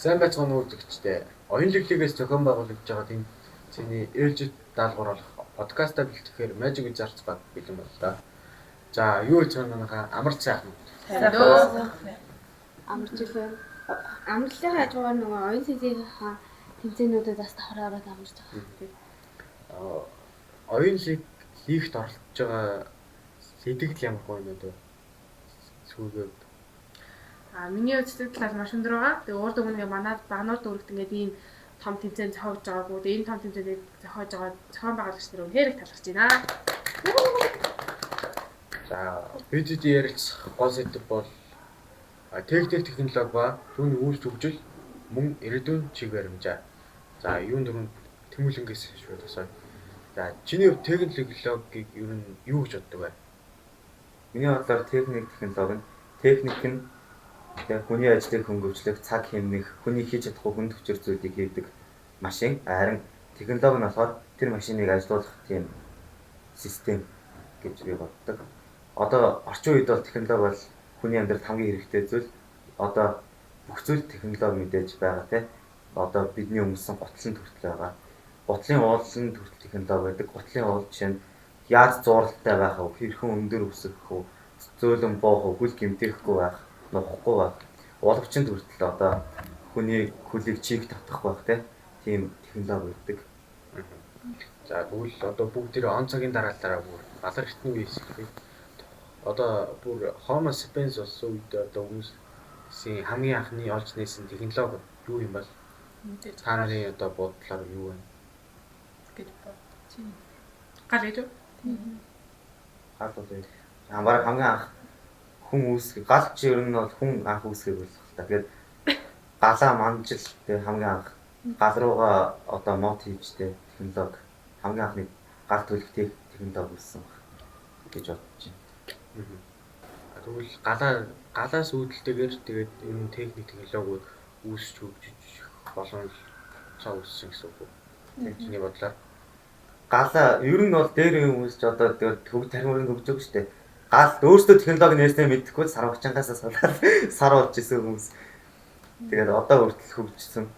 Сайн байцгаана уу үзэгчдээ. Оюун лиглигээс зохион байгуулагдж байгаа тийм цэний ээлжид даалгавар болох подкастаа бэлтгэхээр Magic Wizards баг бэлэн байна да. За, юу гэж манайхаа амар сайхан. Амарлын хажуугаар нөгөө оюун сэдвийнхаа тэмцээнүүдэд бас давхраараад амарч байгаа. Оюун лиг хийхд оролцож байгаа сэдэгэл ямар гоонод вэ? Сүүгээд миний үздэг талаас маш өндөр байгаа. Тэгээ урд өмнө манай багнууд дүүрэгт ингээд ийм том тэмцээн зохиож байгаагүй. Тэгээ энэ том тэмцээнийг зохиож байгаа зохион байгуулагч нар үнээр их талархаж байна. За, бид ярилцах гол сэдэв бол техник технологи ба түүний үүс хөгжил мөн ирээдүйн чиг баримжаа. За, юун дөрөв тэмүүлэнгээс шууд асууя. За, чиний техник технологиг ер нь юу гэж боддог вэ? Миний бодлоор техник нь хүний ажлыг хөнгөвчлөх, цаг хэмнэх, хүний хийж чадахгүй хүн төвчөр зүйлийг хийдэг машин. Харин технологи нь болохоор тэр машиныг ажилуулах тийм систем гэж би боддог. Одоо орчин үед бол технологи бол хүний амьдралд хамгийн хэрэгтэй зүйл. Одоо бүх зүйл технологи мэдээж байгаа те. Одоо бидний өмсөн гутлын төртөл байгаа. Гутлын уулын төртөл технологи байдаг. Гутлын уул жишээ нь яаж зууралтай байх вэ? Хэрхэн өндөр өсөх вэ? Зөөлөн боох вэ? Хүл гэмтээхгүй байх, нухахгүй байх. Уулгчин төртөл одоо хүний хөлийг чиг татах байх те. Тийм технологи байдаг. За тэгвэл одоо бүгд тэр он цагийн дараалалаараа бүр алар хитний үеэс ихтэй. Одоо бүр Homo sapiens болсон үед одоо хүмүүсийн хамгийн анхны олж нээсэн технологи юу юм бол? Та нарын одоо бодлоор юу вэ? Гэж бодчих. Гал гэж үү? Гал бол ямар хамгийн анх хүн үүсгэх гал чи ер нь бол хүн анх үүсгэх болох л та. Тэгээд галаа манжил тэг хамгийн анх гал руугаа одоо мод хийжтэй технологи хамгийн анхны гал төлөх технологи үүссэн гэж бодож байна. Тэгвэл галаас үүдэлтэйгээр тэгээд энэ техник технологиуд үүсч хөгжиж боломж цаа үүссэн гэсэн үг. Чиний бодлоор Галаа ер нь бол дээр хүмүүсч одоо төв тархимын хөгжөөг штэ. Гал өөрсдөө технологи нээснээ мэдхгүй сар вачангаас суулаад сар болж исэн хүмүүс. Тэгээд одоо хүртэл хөгжсөн.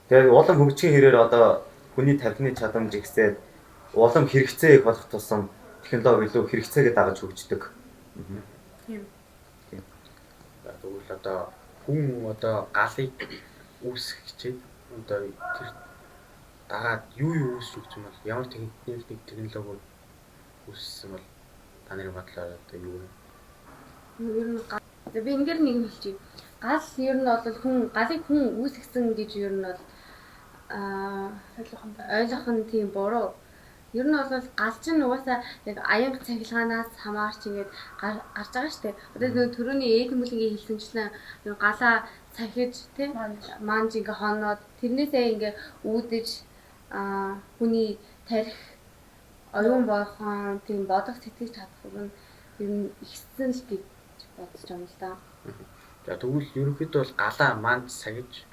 Тэгээд улам хөгжихийн хэрээр одоо хүний тархины чадамж ихсээд улам хэрэгцээ их болох тусам технологи илүү хэрэгцээгээ дагаж хөгждөг. Тийм. Тэгвэл одоо хүн одоо галыг үүсгэх хичээд одоо тэр дагаад юу үүсч өгч юм бол ямар технологи үүссэн бол та нарын бодлоор одоо юу вэ? Ер нь би ингээд нэг нь хэлчихье. Гал ер нь бол галыг хүн үүсгэсэн гэж ер нь бол ойлгох нь тийм буруу. Ер нь бол гал чинь угаасаа яг аянга цахилгаанаас хамаарч ингээд гарч байгаа шүү дээ. Одоо түрүүний ээдмүлгийн хэлсэнчлэн галаа цахиж тий манж ингээ хоноод тэрнээсээ ингээ үүдэж хүний тарих оюун бохон тийм бодох сэтгэж чадах нь ер нь ихсэн л гэж бодож байна л да. За тэгвэл ерөнхийдөө бол галаа манж сагиж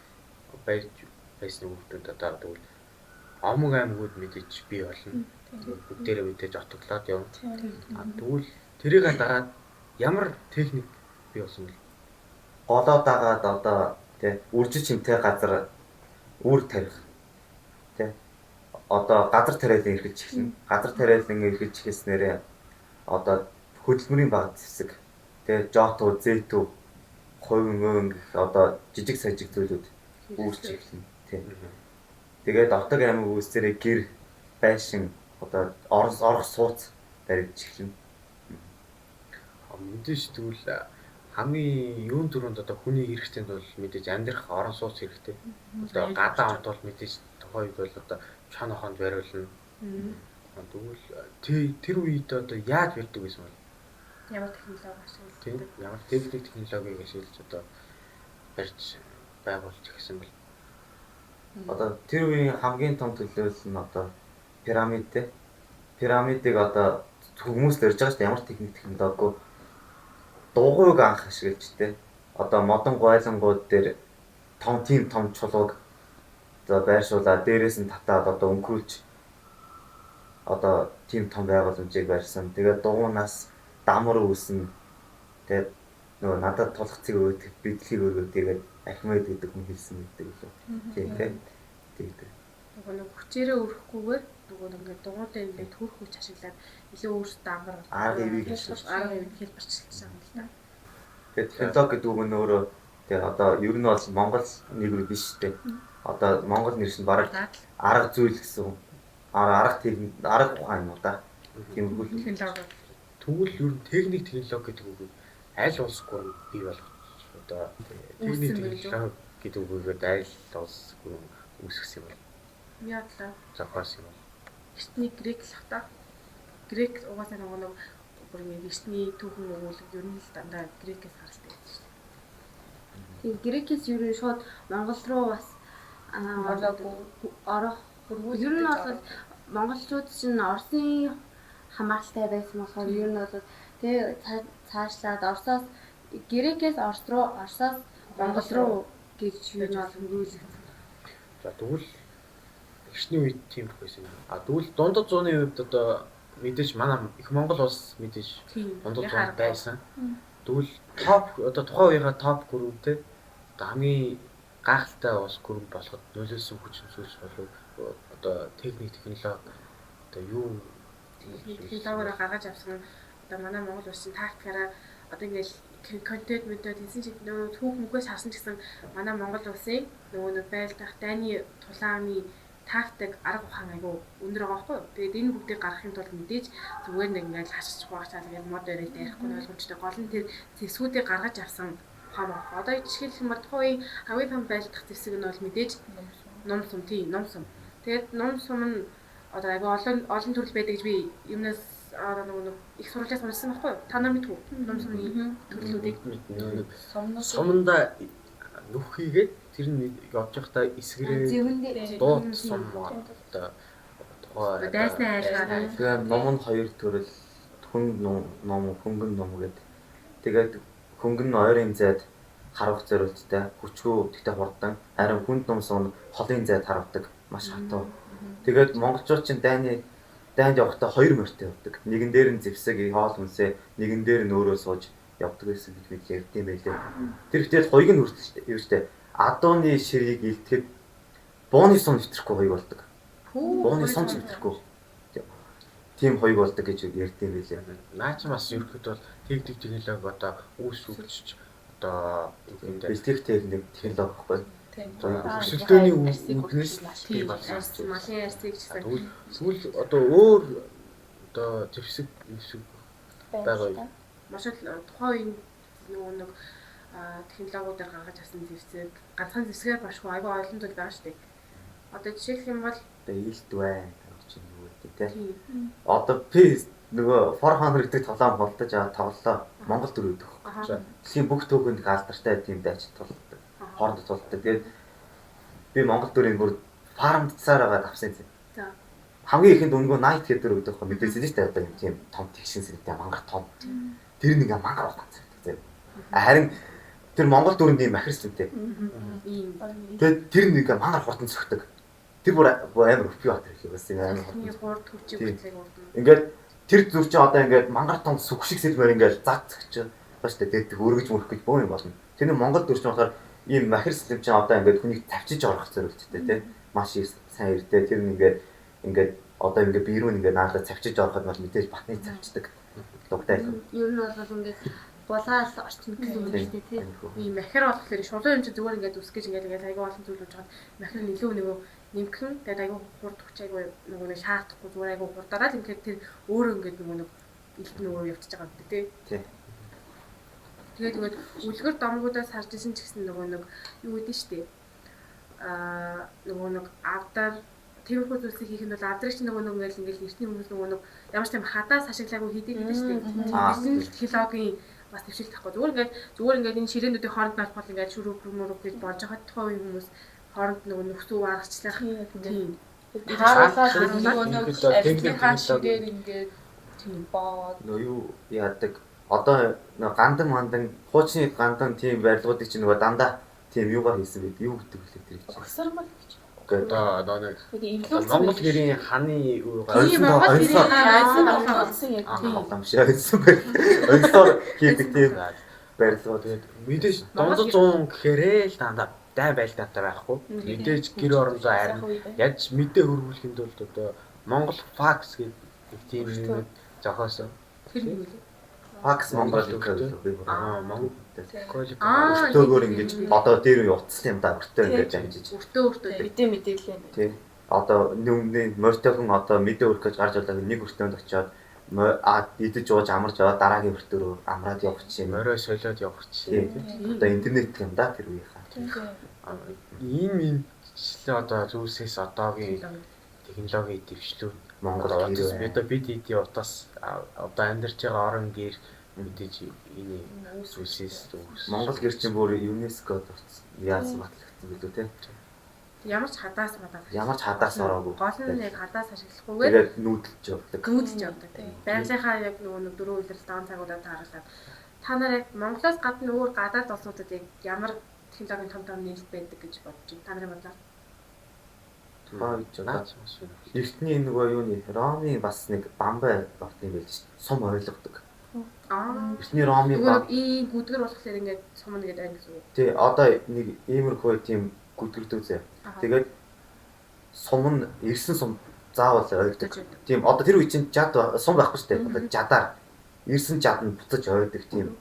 байсан хүмүүсд одоо тэгвэл омог аймагуд мэдээж бий болно. Бүгдээрээ мэдээж отоглоод явна. Тэгвэл тэрийг дагаад ямар техник бий болсон бэ? Голоо дагаад одоо тий үржиж хэмтэй газар үр тарих тий одоо газар тариалан эргэлж эхэлнэ. Газар тариалан эргэлж эхэлснээрээ одоо хөдөлмөрийн баг зэвсэг тий жотоо зэтүү хувин гэх одоо жижиг сажиг зүйлүүд үүсч эхэлнэ тий. Тэгээд отог аймаг үүсээрээ гэр байшин одоо орох сууц баригдж эхэлнэ. Мэдээж тэгвэл хамгийн юун төрөнд одоо хүний хэрэгцээнд бол мэдээж амьдрах орон сууц хэрэгтэй. Одоо гадаа онт бол мэдээж тухайд бол одоо чон хоонд бариулна. Тэгвэл тэр үед одоо яаж барьдаг байсан бол? Ямар технологи ашиглаж? Тийм. Ямар техник технологиг ашиглаж одоо барьж байгуулж ирсэн бэл. Одоо тэр үеийн хамгийн том төлөөлөл нь одоо пирамид те. Пирамидыг одоо хүмүүс л ярьж байгаа шүү дээ. Ямар техник технологигүй дугуйг анх ашиглаж те. Одоо модон гойлонгууд дээр тийм том чулууг одоо байршуулаад дээрээс нь татаад одоо өнгөрүүлж одоо тийм том байгууламжийг барьсан. Тэгээд дугуйнаас дамар үүснэ. Тэгээд нөгөө надад тулгцыг өгдөг, бидлийг өгөөд тэгээд ахмад гэдэг хүн хэлсэн гэдэг лөө. Тийм тийм. Нөгөө нэг хүчээрээ өрөхгүйгээр нөгөө ингээд дугуйтай ингээд төрөх хүч ашиглаад илүү өөрсдөө амар арга ивийг хэлбэрчилсэн юм л да. Тэгээд технологи гэдэг үг нь өөрөө тэгээд одоо ер нь бол Монгол нэг үг биш үү? Одоо Монгол нэрс нь бараг арга зүйл гэсэн. Арга ухаан юм да. Тийм үг л Технологи. Тэгвэл ер нь техник технологи гэдэг үг аль улс гүрэн бий болгож одоо техник технологи гэдэг үгээр аль улс гүрэн үүсгэсэн юм бол Яадлаа. зохиосон юм бол Эртний грек л хата. Грек угаасаа нөгөө нэг бүр ингээд эртний түүхэн өгүүлэг ер нь л дандаа грекээс гаралтай байдаг шүү дээ. Тэгээ грекээс ер нь шууд Монгол руу бас орох. Ер нь бол монголчууд чинь Оросын хамааралтай байсан болохоор ер нь бол тэгээ цаашлаад Оросоос грекээс Орос руу, Оросоос Монгол руу гэж ер нь бол хөрвүүлсэн. за тэгвэл эхний үед тийм байсан юм. Тэгвэл дундад зууны үед одоо мэдээж манай их Монгол улс мэдээж дундад зуунд байсан. Тэгвэл топ одоо тухайн үеийнхаа топ гүрүүтэй одоо хамгийн гайхалтай улс гүрэн болоход нөлөөсөн хүчин зүйлс болов одоо техник технологи одоо юу Технологиороо гаргаж авсан одоо манай Монгол улсын тактикаараа одоо ингээд контент мэдээд хийсэн чинь нөгөө түүх мөхөөс харсан ч гэсэн манай Монгол улсын нөгөө нэг байлдах дайны тулааны тактик арга ухаан айгу өндөр байгаа байхгүй юу. Тэгээд энэ бүгдийг гаргахын тулд мэдээж зүгээр нэг ингээд хашиж хугацаа тэгээд мод өрөөд ярихгүй ойлгомжтой гол нь тэр зэвсгүүдийг гаргаж авсан ухаан байна. Одоо жишээлх юм бол тухайн хамгийн том байлдах зэвсэг нь бол мэдээж ном сум тийм ном сум. Тэгээд ном сум нь одоо айгу олон төрөл байдаг гэж би юмнаас нэг их сурвалжаас уншсан байхгүй юу. Та нар мэдгүй ном сумны төрлүүдийг суманда нүх хийгээд тэр нь явж байхдаа эсгэрээ дууд сум одоо тухай дайсны айлгаа тэгээд ном нь хоёр төрөл хөнгөн ном гэдэг. Тэгээд хөнгөн нь ойрын зайд харуулах зорилттой хүчгүй тэгтээ хурдан харин хүнд ном сум холын зайд харуулдаг маш хатуу. Тэгээд монголчууд чинь дайнд явахдаа хоёр морьтой явдаг. Нэгэн дээр нь зэвсэг хоол хүнсээ, нэгэн дээр нь өөрөө сууж явдаг гэсэн гэж бид ярьдсан байлээ. Тэр ихтэй хоёрыг нь хүртэл юу штэ адууны ширийг илтгэхэд бооны сум нэвтрэхгүй хоёг болдог. Бооны сум нэвтрэхгүй. Тийм хоёг болдог гэж ярьдсан байлээ. наа чи бас ерөөхдөө бол техник технологи одоо үүсвч одоо бэлтгэх техник технологи байхгүй. өсөлтөөний үүднээс бий болсон. малын ярсыг гэсэн Тэгвэл одоо өөр одоо зэвсэг байгаа юм. маш л тухайн үеийн нөгөө нэг технологиудаар гаргаж авсан зэвсэг ганцхан зэвсгээр башгүй айгүй олон зүйл байгаа шүү дээ. Одоо жишээлх юм бол Одоо ийт байна гэж юу гэдэг те. Одоо пи нөгөө 400 гэдэг тоглоом болдож тоглолоо Монгол төр өгдөг. Дэлхийн бүх түүхэнд алдартай тийм дайч тулдаг. Хооронд тулдаг. Тэгээд би Монгол төрийн бүр фармдсаар байгаа авсан юм. за Хамгийн ихэнд өнгөө 80 гэдэг өгдөг хөө мэдээсэй шүү дээ. Одоо юм тийм том тэгшин сэрэгтэй мангар том. Тэр нэг мангар болох гэдэг. Харин тэр Монгол төрөнд ийм махирсэлтэй. ийм Тэгээд тэр нэг мангар хурдан цогтөг. Тэр бүр амар өвпи батар их бас юм амар. техникийн гурд хүчийг хөтлөг урд нь Ингээд тэр зүр чинь одоо ингээд мангар том сүх шиг сэлмээр ингээд заг цогч байна шүү дээ. Тэгээд өргөж мөрөх гэж бөө юм болно. Тэр нэг Монгол төрч болохоор ийм махирсэл чинь одоо ингээд хүнийг тавьчиж орох зорилттой тийм маш их сайн ирдэ. Тэр ингээд одоо ингээд биерүүн ингээд наалаа тавьчиж ороход бол мэдээж батны тавьчдаг. Лугтай л. Ер нь бол ингээд булаал орчин гэсэн үг шүү дээ тий. ийм махир болохоор шулуун юм чи зүгээр ингээд үсгэж ингээд айгүй олон зүйл болж байгаа. Махир нь илүү нөгөө нэмгэн тэгээд айгүй хурд хүч айгүй нөгөө нэг шаардахгүй зүгээр айгүй хурдаараа л ингээд тэр өөрөө ингээд нөгөө нэг илт нөгөө явчихж байгаа гэдэг тий. Тий. Тэгээд үлгэр домгуудаас харж исэн ч гэсэн нөгөө нэг юу гэдэг нь штэ. Нөгөө нэг авдар тиймэрхүү зүйлсийг хийх нь бол авдрыг чинь нөгөө ингээд эртний хүмүүс нөгөө нэг ямар ч юм хадаас ашиглаагүй хийдэг гэдэг штэ. Тийм технологийн бас төвшил тахгүй. Зүгээр ингээд энэ ширээнүүдийн хооронд албал ингээд шүрүү мөрөв гэж болж байгаа тухайн хүмүүс хооронд нөгөө нөхцөө waarчлах тийм. Ингээд тийм боод Нөө юу яадаг. Одоо гандан мандан хуучны гандан тийм барилгуудыг чинь нөгөө дандаа тийм юугаар хийсэн байд. Юу гэдэг вэ тэр чинь. огсармал гэж. Одоо нэг Илүү Монгол гэрийн ханы юу Тийм Монгол гэрийн айсан болсон яг тийм. Амшаа хийсэн байд. Өнсөр хийдэг тийм. барилгууд Тэгээд мэдээж Монгол дундад 100 гэхээрээ л дандаа дай байлдаатай байхгүй. Мэдээж гэр орондоо харин яаж мэдээ хөрвүүлэхэд бол одоо Монгол факс гэдэг нэг тийм нэг зохиосон. Тэр нь юу вэ? факс Монгол Монгол гэдэг би Монгол коллег өртөөгөр ингэж одоо дээр утастай юм да өртөө ингэж амжиж. Өртөө. Мэдээ мэдээлэл юм. Тий. Одоо өмнө морьтойхон одоо мэдээ өрөх гэж гарч ирлаа нэг өртөөнд очиод идэж ууж амарч аваад дараагийн өртөөрөө амраад явах чинь. морой солиод явах чинь. Одоо интернет юм да тэр үеийнхаа. Ийм одоо зүйлсээс одоогийн технологийн дэвшлүүд Монгол бид хэдийн утас одоо амьдарч байгаа орон гэр мэдээж энэ зүйлсээс Монгол гэр чинь бүр ЮНЕСКОд яасан батлагдсан билүү те. Ямар ч хадаас мадаа. Ямар ч хадаас ороогүй. Гол нь яг хадаас ашиглахгүйгээр Тэгээд нүүдэлж явдаг. нүүдэлж явдаг. Байгалийнхаа яг нөгөө 4 үйлрэл 7 цагуудаар тааруулаад та нар яг Монголоос гадна өөр гадаад улсуудад яг ямар технологийн том нийлт байдаг гэж бодож байна. Та нарын бодлоор Наач эртний нөгөө юуны Ромын бас нэг бамбай орт юм байл ш. Сум ойлгодог. Эртний Ромын нөгөө ийм гүдгэр болохоор ингээд сумна гэдэг ань гэсэн үг. тий одоо нэг иймэрхүү тийм гүдгэрдэг зэ. Тэгээд сум нь ирсэн сум заавал ойгдог. Тийм одоо тэр үе чинь жад сум байхгүй шүү дээ. Одоо жадаар ирсэн жад нь буцаж ойгдог тийм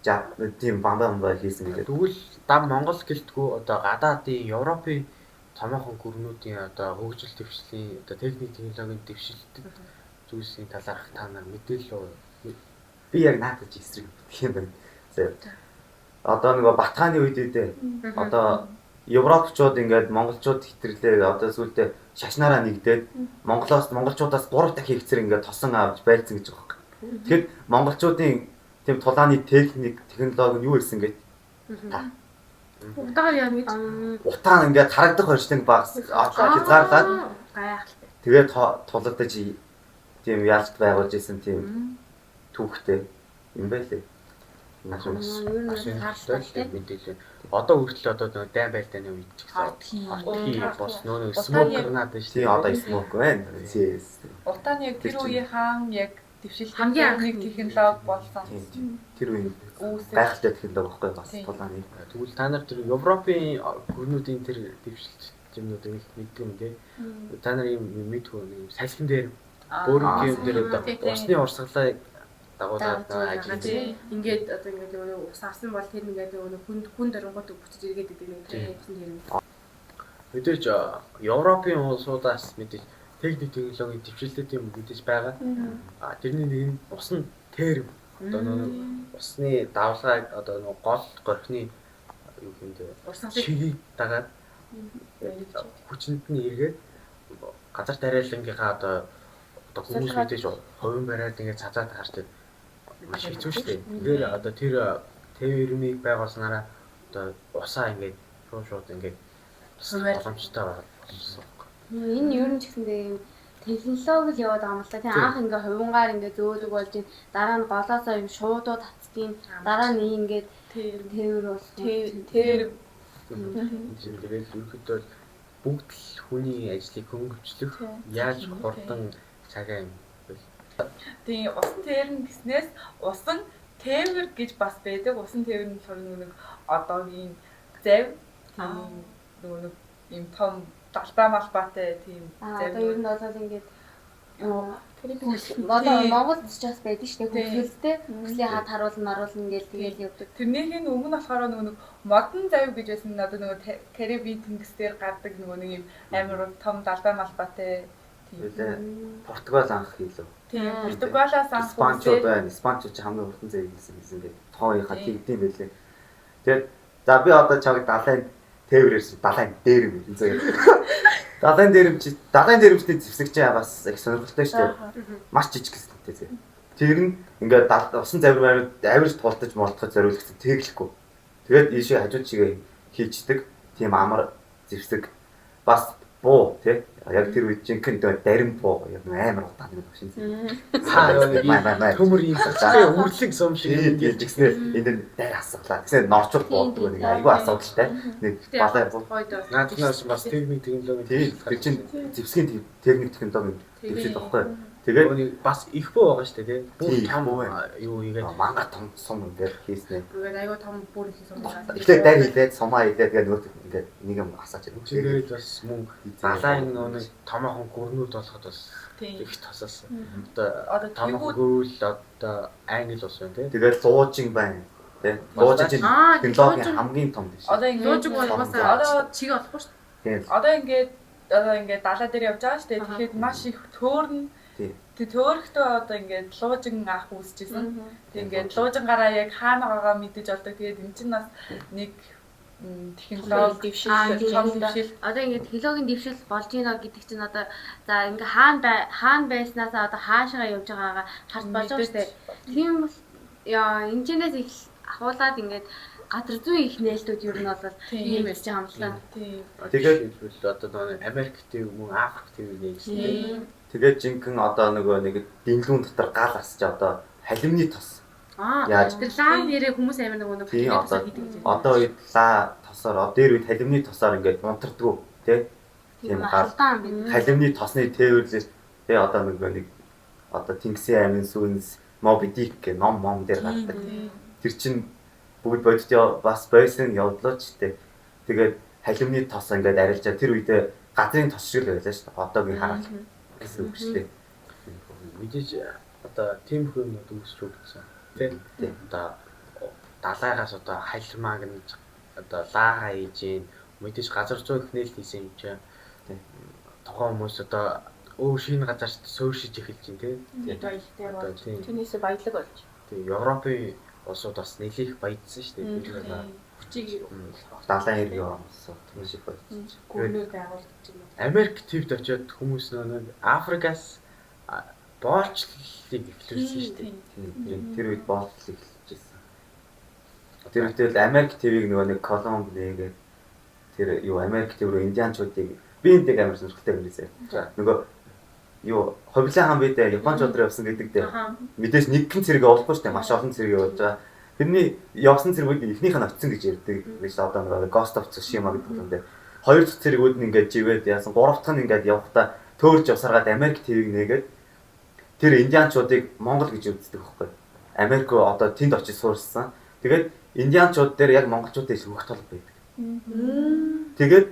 жад тийм бамбай хийсэн гэдэг. Тэгвэл дам Монгол гэлтгүү одоо гадаадын Европын томоохон гүрнүүдийн одоо хөгжил дэвшлийн одоо техник технологийн дэвшилдэг зүйлсийн талаарх та нар мэдээлэл Би яг наадаж эсрэг гэх юм байна. За. Одоо нөгөө Батхааны үед үедээ одоо Европчууд ингээд монголчууд хэтэрлээ одоо сүултээ шашнаараа нэгдээд монголчуудаас 3 дахин ихцэр ингээд тосон авч байлцсан гэж байгаа юм. Тэгэхэд монголчуудын тийм тулааны техник технологи нь юу ирсэн гэж та Утаагаар яа гэж утаа ингээд харагдах орчтын багс хязгаарлаад гайхалтай. тэгээд тулагдаж тийм яалт байгуулж исэн тийм түүхтэй юм байлээ. мэдээлэл. Одоо хүртэл одоо нөгөө дайн байлдааны үед ч гэсэн бос нөгөө смок гранат шүү. Тийм одоо смок байна. Утааны яг тэр үеийнхэн яг дэвшил Хамгийн нэг технологи болсон. Тэр үе гайхалтай технологи байхгүй бас тулааны. Тэгвэл та нар тэр Европын гүрнүүдийн тэр дэвшилт юмнуудыг мэддэг юм тий. Та нар юм мэдгүй юм салхин дээр өөрийн юм дээр одоо усны урсгалаа дагуулад ажиллаж Ингээд одоо ингээд нөгөө ус авсан бол тэр ингээд нөгөө хүн дөрөнгөд бүцэж иргээд идэг нэг тийм юм. мэдээж Европын улсуудаас мэдээж техник технологийн дэвшилтэд юм мэдээж байгаа. Тэрний нэг нь усны терм одоо нөгөө усны давлгааг одоо нөгөө гол горхны юу гэмдэ чигийг дагаад хүчинд нь эргээд газар тариалангийнхаа одоо хүмүүс мэдээж хувийн бариад ингээд цацаад хардаг маш хэцүү шүү дээ. Тэгэхээр одоо тэр термийг байгуулснараа одоо усаа ингээд шууд ингээд боломжтой болсон. Энэ ер нь ч гэсэндээ юм технологи л яваад байгаа юм л та. Тийм анх ингээ хувингаар ингээ зөөлөг болж ин дараа нь голоосоо юм шуудуу татдгийн дараа нь ингээд тээвэр болох. Тэр Тэгэл ерөнхийдөө бүгд л хүний ажлыг хөнгөвчлөх яаж хурдан цагаа юм бэ? тийм усан тээвэр гэснээс усан тээвэр гэж бас байдаг. Усан тээвэр нь болохоор нэг одоогийн зав нөгөө нэг юм том далбай малбайтай тийм зав. Одоо ер нь бол ингээд одоо Монголд ч бас байдаг шүү дээ. Хөлсөлтэй хүслийн хад харуулна гээл тэгэл явдаг. Тэрнийх нь өмнө болохоор нөгөө модон зав гэж байсан. Одоо нөгөө Карибын тэнгис дээр гардаг нөгөө нэг юм амар том далбай малбайтай тийм Португал анх хийлээ. Тийм Португалаас анх Испанчууд байна. Испанчууд ч хамгийн хурдан зээг хийсэн гэдэг. Тооёхоо тэгдэм байлээ. Тэгээд за би одоо чаг далайн тээврээс далайн дээр юм байна зөө. Далайн дээрэмчтэй зэвсэгч бас их сонирхолтой шүү дээ. Маш жижиг гэсэлтэй зэ. Тэр нь ингээд усан завираар авирж тултаж молдоход зориулагдсан тэглэхгүй. Тэгээд ийшээ хажууд чигээ хийждэг тийм амар зэвсэг бас буу тий. Яг тэр үед жинхэнэ дарим буу яг амар удаан юм шиг. Төмөр юм цацгийн үрлэг сум шиг гэж гиснээр энэ дээр асуулаа. Тэгсэн норчул бууддаг нэг айгүй асуудалтай. Нэг балай буу. Нааднаас бас техник технологи тийм тэр чинь зэвсгийн техник технологи дэвшил баггүй. Тэгээд Нөгөө бас их боо байгаа шүү дээ, тий. Тийм, Бүр том бөө байна. юу хийгээд манга том сум ингээд хийснэ. Тэгээд аюу том бүр их сумгаа. Эхлээд дай хэлээд сумаа хэлээд тэгээд нөгөө ингээд нэг юм асаач ирэх. тэгээд бас мөн далайн нөгөө томоохон гүрнүүд болоход бас Тийм. их тосоосон. Одоо Одоо томоохон гүрүүл одоо англи ус байна тий. Тэгээд луужин байна. Тэ. Луужин технологи хамгийн том биш. Одоо ингээд Луужиг бол бас одоо чиг олохгүй шүү Тийм. одоо ингээд далаа дээр явж байгаа шүү дээ. Тэгэхээр маш их төөрн. Тийм. Тэг төөрөхдөө одоо ингээд луужин авах үүсчихсэн. Тэг ингээд луужин гараа яг хаана байгаагаа мэдэж олдог. Тэгээд энэ чинь бас нэг технологи дэвшил. Одоо ингээд технологийн дэвшил болж байна гэдэг чинь одоо за ингээ хаана байснасаа одоо хаашаа явж байгаагаа харж болж байгаа шүү дээ. Тийм бол энэчнээс их ахуулаад ингээд газар зүйн их нээлтүүд ер нь бол ийм байж байгаа юм л та. Тийм. Тэгээд одоо нөгөө Америк ТV мөн Африк ТV нээж. Тэгээд жинхэнэ одоо нөгөө нэг дэнлүүн дотор гал асч одоо халимны тос. Яаж? дээ. Тэр лаан дээрээ хүмүүс амир нөгөө Тийм одоо хийдэг гэж. одоо үед лаа тосоор дээр үед халимны тосоор ингээд унтардгүү тий. Тийм гал Халтаан бид. халимны тосны тээвэрлэл тий одоо нэг одоо Тэнгисийн аймын сүнс Моби Дик гэх ном дээр гардаг. Тэр чинь бүгд бодит бас байсан явдлаа ч тий. Тэгээд халимны тос ингээд арилжаа тэр үедээ газрын тос шиг л байлаа шүү дээ. Одоогийн хараад гэсэн үг шүү дээ. Мэдээж одоо тийм хүмүүс үүсч өгсөн. Тий. Одоо далайгаас одоо халимааг нь одоо лаага хийж ийн мэдээж газар зүйн их нээлт хийсэн юм чинь тухайн хүмүүс одоо шинэ газарт суурьшиж эхэлж байна тий. Одоо тийм. Түүнээсээ баялаг болж. Тийм Европын улсууд бас нэлээх баяжсан шүү дээ. Тэр Хүчийг Далайн хэрэг юмсан тийм шиг байна. гүрнүүд байгуулдаг юм. Америк твд очиод хүмүүс нэг Африкаас боолчлыг эхлүүлсэн шүү дээ. Тэр үед боолт эхэлжсэн. Тэр үедээ Америк ТV-г нөгөө нэг Колумб нэгээд тэр юу Америк ТV рүү индианчуудыг би энэтэй амар сонирхолтой юм лээ. Нөгөө юу Ховлын хаан бид Японч өдрөө явсан гэдэг дээ. Мэдээж нэгэн цэрэг олохгүй шүү дээ. Маш олон цэрэг явуулж байгаа. Тэрний явсан цэргүүд эхнийх нь очсон гэж ярьдаг. Биш одоо нөгөө Ghost of Tsushima гэдэг юм дээр. Хоёр дахь цэргүүд нь ингээд живээд яасан. Гурав дахь нь ингээд явахдаа төөрж явсаргаад Америк ТV-г нээгээд тэр индианчуудыг Монгол гэж үздэг байхгүй. Америк одоо тэнд очиж суурсан. Тэгээд индианчууд дээр яг монголчуудын хөх толб байдаг. Тэгээд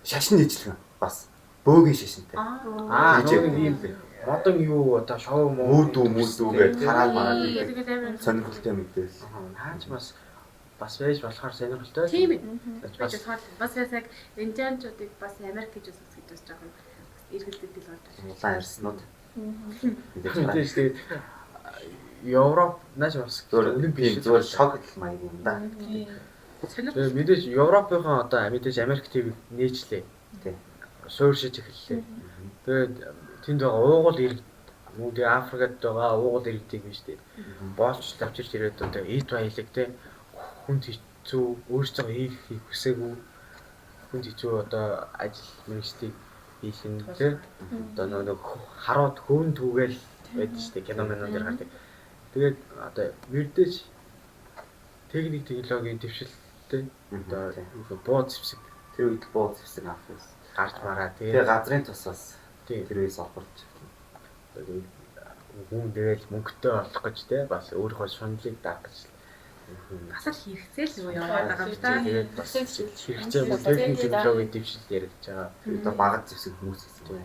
шашин нийтлэн бас бөөгийн шашинтай. Нэг юм модон юу одоо шоу Мүүдүү гэж хараад мараад Тэгээд амир сонирхолтой мэдээлэл. хаач бас байж болохоор сонирхолтой. тийм ээ. Бас яг индианчуудыг бас Америк гэж үздэг гэж жоохон эргэлдэлтэй л байна. Улаан арснууд. Мэдээж тэгээд Европ нааш бас Зөвхөн би зөвхөн шок маяг юм да. Тэгээд мэдээж Европынхон одоо мэдээж Америк ТV нээжлээ. Тийм. Суурьшиж эхэллээ. Тэгээд тэнд байгаа уугуул ирэг мөн тэгээ Африкт байгаа уугуул иргэдэг биш үү? Боолч тавчирч ирээд одоо эд баялаг те хүнд хэцүү өөрсдөө хийх хүсээгүй хүнд хэцүү одоо ажил мэргэжлийг хийх нь те одоо нэг харууд хөөн түүгээл байдаг шүү дээ кино мэнүүд дээр гардаг. Тэгээд одоо мэдээж техник технологийн дэвшилтэй одоо бууз зэвсэг Тэр үед бууз зэвсэг авах. гарч мараа Тэгээ газрын тусаас тийм тэр үеэс олборч. хүн тэгэл мөнгөтэй болох гэж те бас өөрийнхөө шунлыг даах гэж Асар хэрэгцээ л юу яваад байгаа юм та. тэгээд бас хэрэгцээ техник технологийн дэвшил яригдж байгаа. Одоо багад зэвсэг хүмүүс гэсэн.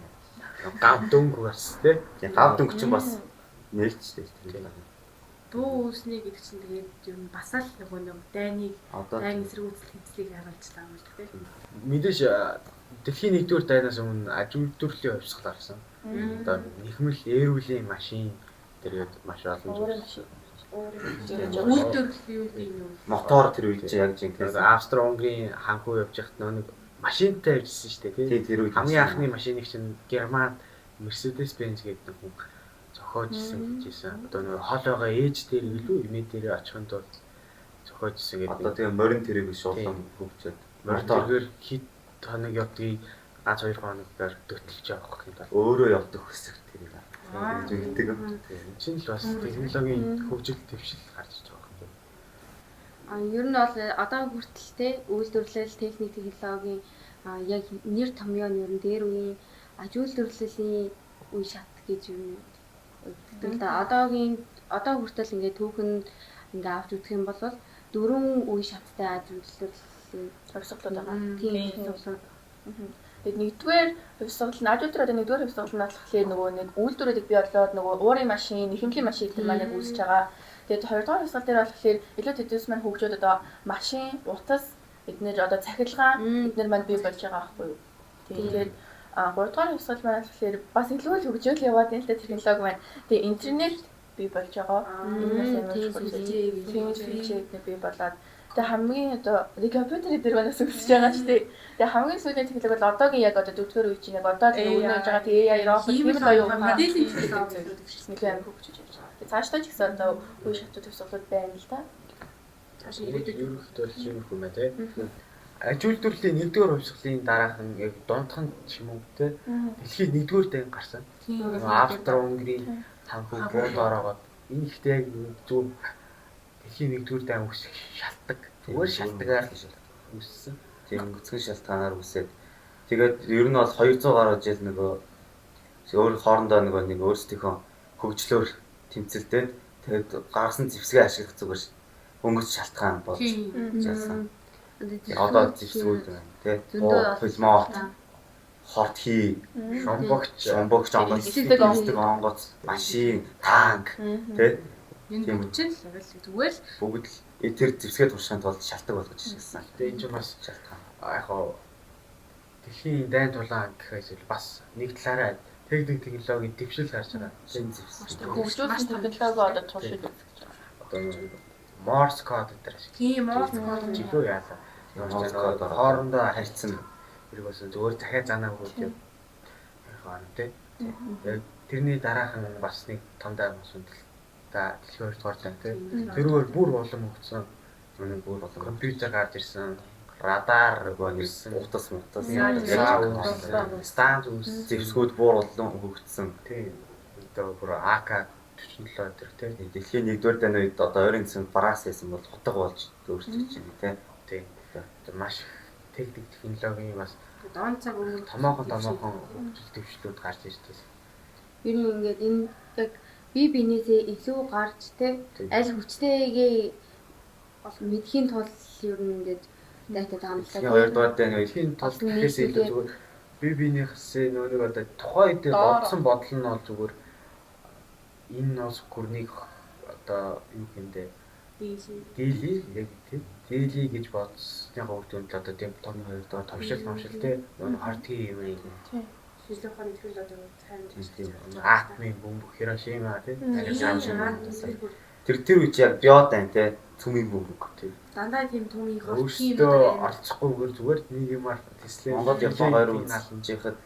Гав дөнгө бас те Гав дөнгө чинь бас нээлттэй шүү дээ. Дуу үүснэ гэдэг чинь тэгээд юм бас л нэг дайныг Одоо дайн эсрэгүүцэл хэвцлийг харуулж байгаа юм л тийм. мэдээж дэлхийн нэгдүгээр дайнаас өмнө аж үйлдвэрлэлийн хувьсгал гарсан. Одоо нэхмэл эрүүлийн машин тэгээд маш олон зүйл. Үйлдвэрлэлийн юм. мотор тэр үед чинь яг жинхэнэ Австро-Унгарын ханхуу явж байхад нэг машинтай явжсэн шүү дээ тий тэр үед хамгийн анхны машиныг чинь Германд Mercedes-Benz гэдэг хүн зохиожсэн гэжсэн. Одоо нэг хол байгаа ээж дээр илүү имээ дээр очихын тулд зохиожсэн гэдэг. одоо тэгээ морин тэрэг шуулан хөвчөөд Мотор хит хоног явдгийг ганц 2 хоногоор дөтөлж явах гэх юм байна. өөрөө явдаг хэсэг тэрэг. Зүгтэг. Чинь л бас технологийн хөгжил дэвшил гарч иж байгаа юм. Ер нь бол одоо хүртэлтэй үйлдвэрлэл техник технологийн яг нэр томьёо нь ер нь дээр үеийн аж үйлдвэрлэлийн үе шат гэж юм. Тэгвэл одоо хүртэл ингээд түүхэнд ингээд авч үзэх юм бол 4 үе шаттай ажиглал хувьсгалууд байгаа. тийм хувьсгал. Тэгээд нэгдүгээр хувьсгал нь ажил дээр одоо нэгдүгээр хувьсгал нь болохоор нөгөө нэг үйлдвэрүүдийг бий болоод нөгөө уурын машин, нэхэмлийн машин гэдэг маань үүсэж байгаа. Тэгээд хоёрдугаар хувьсгал дээр болохоор илүү тэтгэс маань хөгжөөд одоо машин, утас эднэр одоо цахилгаан эднэр маань бий болж байгаа байхгүй юу. Тэгээд гуравдугаар хувьсгал маань болохоор бас илүү л хөгжөөл яваад энэ л технологи маань тэгээд интернет бий болж байгаа. Тийм бий болоод тэгээ хамгийн одоо компьютер дээр манаас үсэж байгаа ч тэгээ хамгийн сүүлийн технологи бол одоогийн яг одоо 4-р үе чинь яг одоо үүнэж байгаа тэгээ AI робот тийм л оюун мэдээллийн технологи нэлээд амар хөгжиж явж байгаа. Тэгээ цаашдаа ч гэсэн одоо үе шатууд төвсгөлүүд байна л да. Ерөнхийдөө л иймэрхүү мэ тий. Ажил төрлийн 1-р хувьсгалын дараахан яг дундхан ч юм уу тий. Дэлхийн 1-р дан гарсан. Австро-Унгарын ханху буунд ороод энэ ихтэй яг зөв дэлхийн 1-р дан үсэх шалтгаан. Зүгээр шалтгаан үссэн. Тийм гүцгэн шалтгаанаар үсээд тэгээд ер нь бол 200 гаруй жил нөгөө өөр хоорондоо нэг өөрсдийнхөө хөгжлөөр тэмцэлдээд тэгээд гаргасан зэвсгээ ашиглах зүгээр өнгөц шалтгаан болж жаасан. Одоо зэвсгүүд байна тий. Пулмот хорт хий, шомбогч онгоц, машин, танк тий. Энэ бүчил зүгээр л бүгд л тэр зэвсгээ туршихын тулд шалтгаан болгож ирсэн. Тэгээ энэ ч бас шалтгаан. Яг дэлхийн дайн тулаан гэхээс бас нэг талаараа техник технологийн дэвшил гарч байгаа. Шинэ зэвсэг. Хөгжүүлсэн технологи одоо туршиж үзэж байгаа. Одоо Morse code гэдэг шиг. тийм Morse code Жилөө яалаа. Morse code хоорондоо харьцсан хэрэг болсон. Зүгээр захиа занаагүй юм. Яг тий. Тэрний дараахан бас нэг тондоо асуудал. За дэлхийн 2-р дан тий. Тэрүүгээр бүр улам хөгжсөн. Үнэн бүр болон Компьютер гарч ирсэн. Радар гонсон утас станц үс зэвсгүүд бүр улам хөгжсөн. тий. Одоо бүр AK-47 төр тий. Дэлхийн 1-р дайны үед одоо ойрын цэвэр бараас байсан бол хутга болж өөрчлөж байна тий. Одоо маш техник технологийн бас дон цаг өмнө томоохон хөгжил дэвшлүүд гарч ирсэн. Ер нь ингээд энэ яг бие биенээсээ илүү гарч те аль хүчтэйгээ мэдхийн тулд ер нь ингээд дайтай таамаглаа. 2-р дайны үед Дэлхийн тулд гэхээс илүү зүгээр бие биенийхээ нөгөө нэг одоо тухайн үед бодсон бодол нь бол зүгээр энэ нос гүрнийг одоо юу гэмдэ дийлий яг тийм дийлий гэж бодсныхаа үр дүнд л одоо тийм том 2-р товшил тий нөгөө хартгийн юм ийм шилжүүлэх нь одоо цаана атомын бөмбөг Хирошима тий тэр үед яг биодан тий цүмийн бөмбөг тий дандаа тийм түмийн хөрт өөртөө орцохгүйгээр зүгээр нэг юмар Tesla Монгол Япон хоёр үлдсэхэд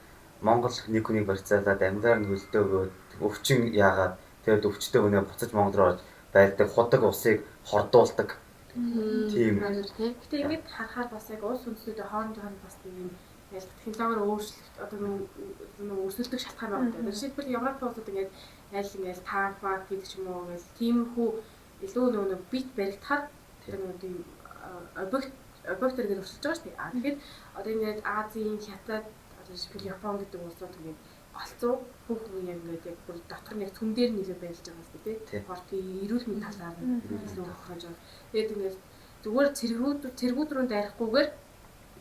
Монгол нэг хүнийг барьцаалаад амьдаар нь хөлдөөгөөд өвчин яагаад тэгээд өвчтөе өнөө буцаж Монгол руу орж байлдаг худаг усыг хордуулдаг тийм. Гэтэ ингэж харахаар бас яг улс үндэстнүүдийн хоорондын бас тийм яг технологиор өөрчлөлт одоо нэг өсөлтөг шалтгаан байна. Жишээлбэл Европ улсууд ингэж ингээл танк баг гэдэг ч юм уу ингээл тиймэрхүү илүү нэг бит баригдахаар тэр нэг тийм объектор гэж өрсөлдөж байгаа шүү дээ. Тэгэхээр одоо ингээд Азийн, Хятад, одоо жишээлбэл Япон гэдэг улсууд ингээд олцоо хүүхэн ингээд яг бүр дотор нэг цөм дээр нэлээд байлж байгаа шүү дээ. Спортын эрүүл мэндийн талаар илүү хохирож байгаа. Тэгээд ингээд зүгээр цэргүүд рүү дайрахгүйгээр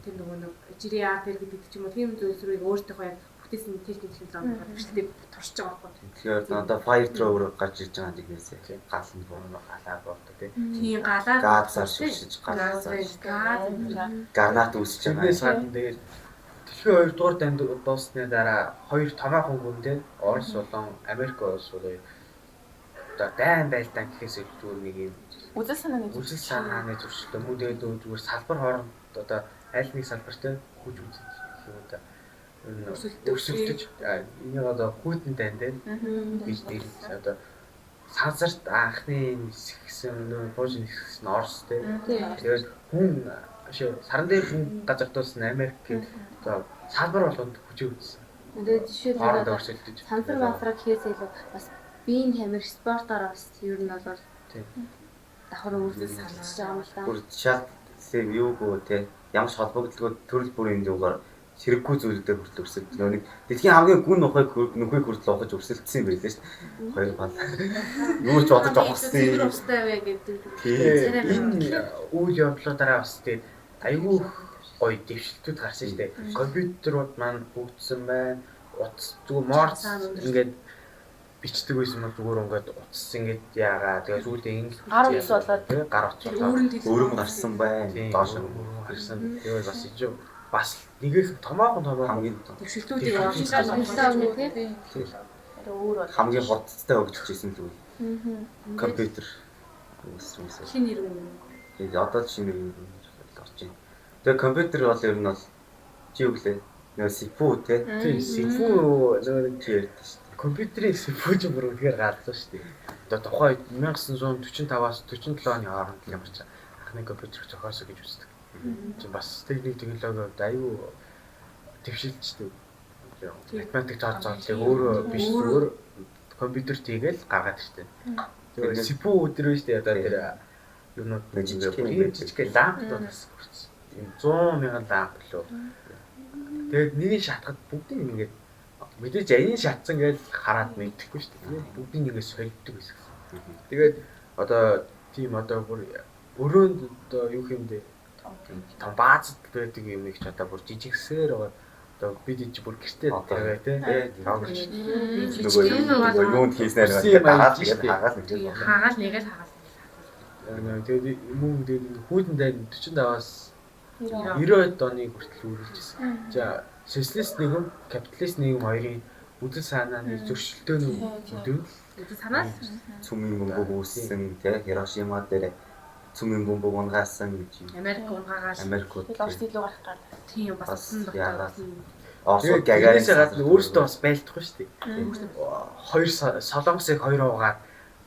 тэр нөгөө нэг GR дээр гэдэг ч юм уу тийм зүйлс рүү өөртөө яг бүтээсэн техник технологи хөгжлөлтийг туршиж байгаа байхгүй. Тэгэхээр одоо fire thrower гарч ирж байгаа нэгнээсээ гал нь галаа болдог тийм галаа газар шүршиж гарнат үүсэж байгаа. Тэрнээс гадна тэгээд дэлхийн 2-р данд дуусны дараа хоёр томоохон гүн тий Орос болон Америк улс бол одоо дайн байлдаан гэхээс илүү нэг юм Үзэл санааны зуршилтай мөн тэгээд зүгээр салбар хооронд одоо аль нэг салбартай хүч үзэж гэх юм да. Өсөлтөж энийг одоо хүйтэн дайн тий гэж нэрс одоо сансарт анхны нисгсэн нөө бууж нисгсэн Орос тий. Тэгээд хүн саран дээр хүн газардуулсан Америк одоо салбар болгонд хүчээ үзсэн. Тэгээд жишээлбэл өсөлтөж сансар баасраа гэхээс илүү бас биеийн тамир спортоор бас ер нь бол давхар өөрсдөө санагдаж байгаа юм л да. Бүр шал юугүй тий ямар ч холбогдлого төрөл бүрийн юугаар Хэрэггүй зүйлүүдээр хүртэл өрсөлдөж нэг дэлхийн хамгийн гүн нухайг нүхийг хүртэл ухаж өрсөлдсөн юм байлээ шүү дээ. Хоёр бал. Юу ч бодож авахгүй. Өстэй вэ гэдэг. Энэ үйл явдлуудаараа бас тэгээд айгүй гоё дэвшилтүүд гарсан шүү дээ. Компьютерууд маань хөгжсөн байна. Утас зүгээр морс ингээд бичдэг байсан бол зүгээр ингээд утас ингээд яагаа тэгээд зүйлээ ингэ Гар утас болоод гар утас болоод Өөрөм гарсан байна. Доош гарсан. Тэгээд бас ижив бас нэгээс томоохон хамгийн Төвшөлтүүдийг өөр бол хамгийн хурдтай өгч ирсэн л үе. Компьютер үүссэн. хин нэр юм. Тэгээд одоо шинэ юм орж байна. Тэгээд компьютер бол ер нь бол чи юу гэлээ? Нөө CPU те. тийм CPU нэг Чи ярьдээ шүү дээ. компьютерийн CPU ч бүр үнэхээр галзуу шүү дээ. Одоо тухайн 1945-аас 47 оны хооронд ямарч анхны компьютер зохиосон гэж үздэг. Чи бас техник технологиуд аюу дэвшилждэг. Математик зооцоолыг өөрөө биш зүгээр компьютерт хийгээл гаргаад ирсэн. Тэгээд CPU өдр биш дээ одоо тэр юмнууд жижиг лампууд бас хүрсэн. 100 мянган ламп лөө. Тэгээд нэг шатхад бүгдийг ингээд мэдээж аян шатсан гэж хараад мэдхгүй шүү дээ. Бүгдийг ингээд солидөг байсан. Тэгээд одоо тийм одоо бүр өрөөнд одоо юу хэмдэ том баазд байдаг юм их ч одоо бүр жижигсээр байгаа. Одоо бид ич бүр гэртээ тавиа тий. Нөгөө юунд хийснээр хагаал нэг Хагаал нэгээл хагаал. Тэгээд мөн тэгээд хүүдэндээ 45-аас 90-ад оны хүртэл үргэлжсэн. За социалист нийгэм, капиталист нийгэм хоёрын үдэл санааны зөрчилдөөнүүд Санаас цүмийн бөмбөг үүссэн тий. Хирошима дээр цүмийн бөмбөг унгаасан гэж юм. Америк унгагаал Америкууд Орос илүү гарах гал. тийм бас дотоод Оросууд Гагарин Гагарин гадна өөрөөсөө бас байлдахгүй шүү дээ. Хоёр солонгосыг хоёр угаад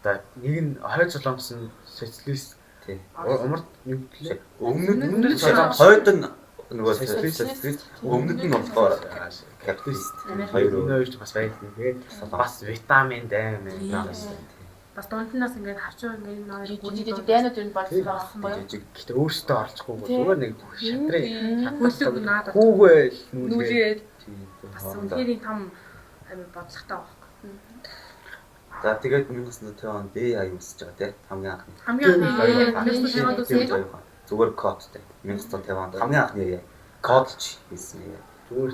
одоо нэг нь хойд солонгос нь социалист тий. умард юу гэлээ Өмнөд солонгос хойд нь нөгөө социалист өмнөд нь болохоор капиталист хоёр хоёр ч бас байлдана. Тэгээд бас витамин дайм бас дунднаас ингээд харчуу ингээд нойр Жижиг дайнууд ер нь болсон байхгүй юу? жижиг гэхдээ өөрөөсөө орчихгүй зүгээр нэг шатрын хөлөг наад хүүгээл Нүлээд бас үнэхээр том амир бодлоготой байхгүй. За тэгээд 1950 онд AI үүсэж байгаа тий. Хамгийн анхны. Хамгийн анхны 1950-аад үсээ. Зүгээр кодтэй. 1950 онд хамгийн анхны AI кодлж хийсэн юм. зүгээр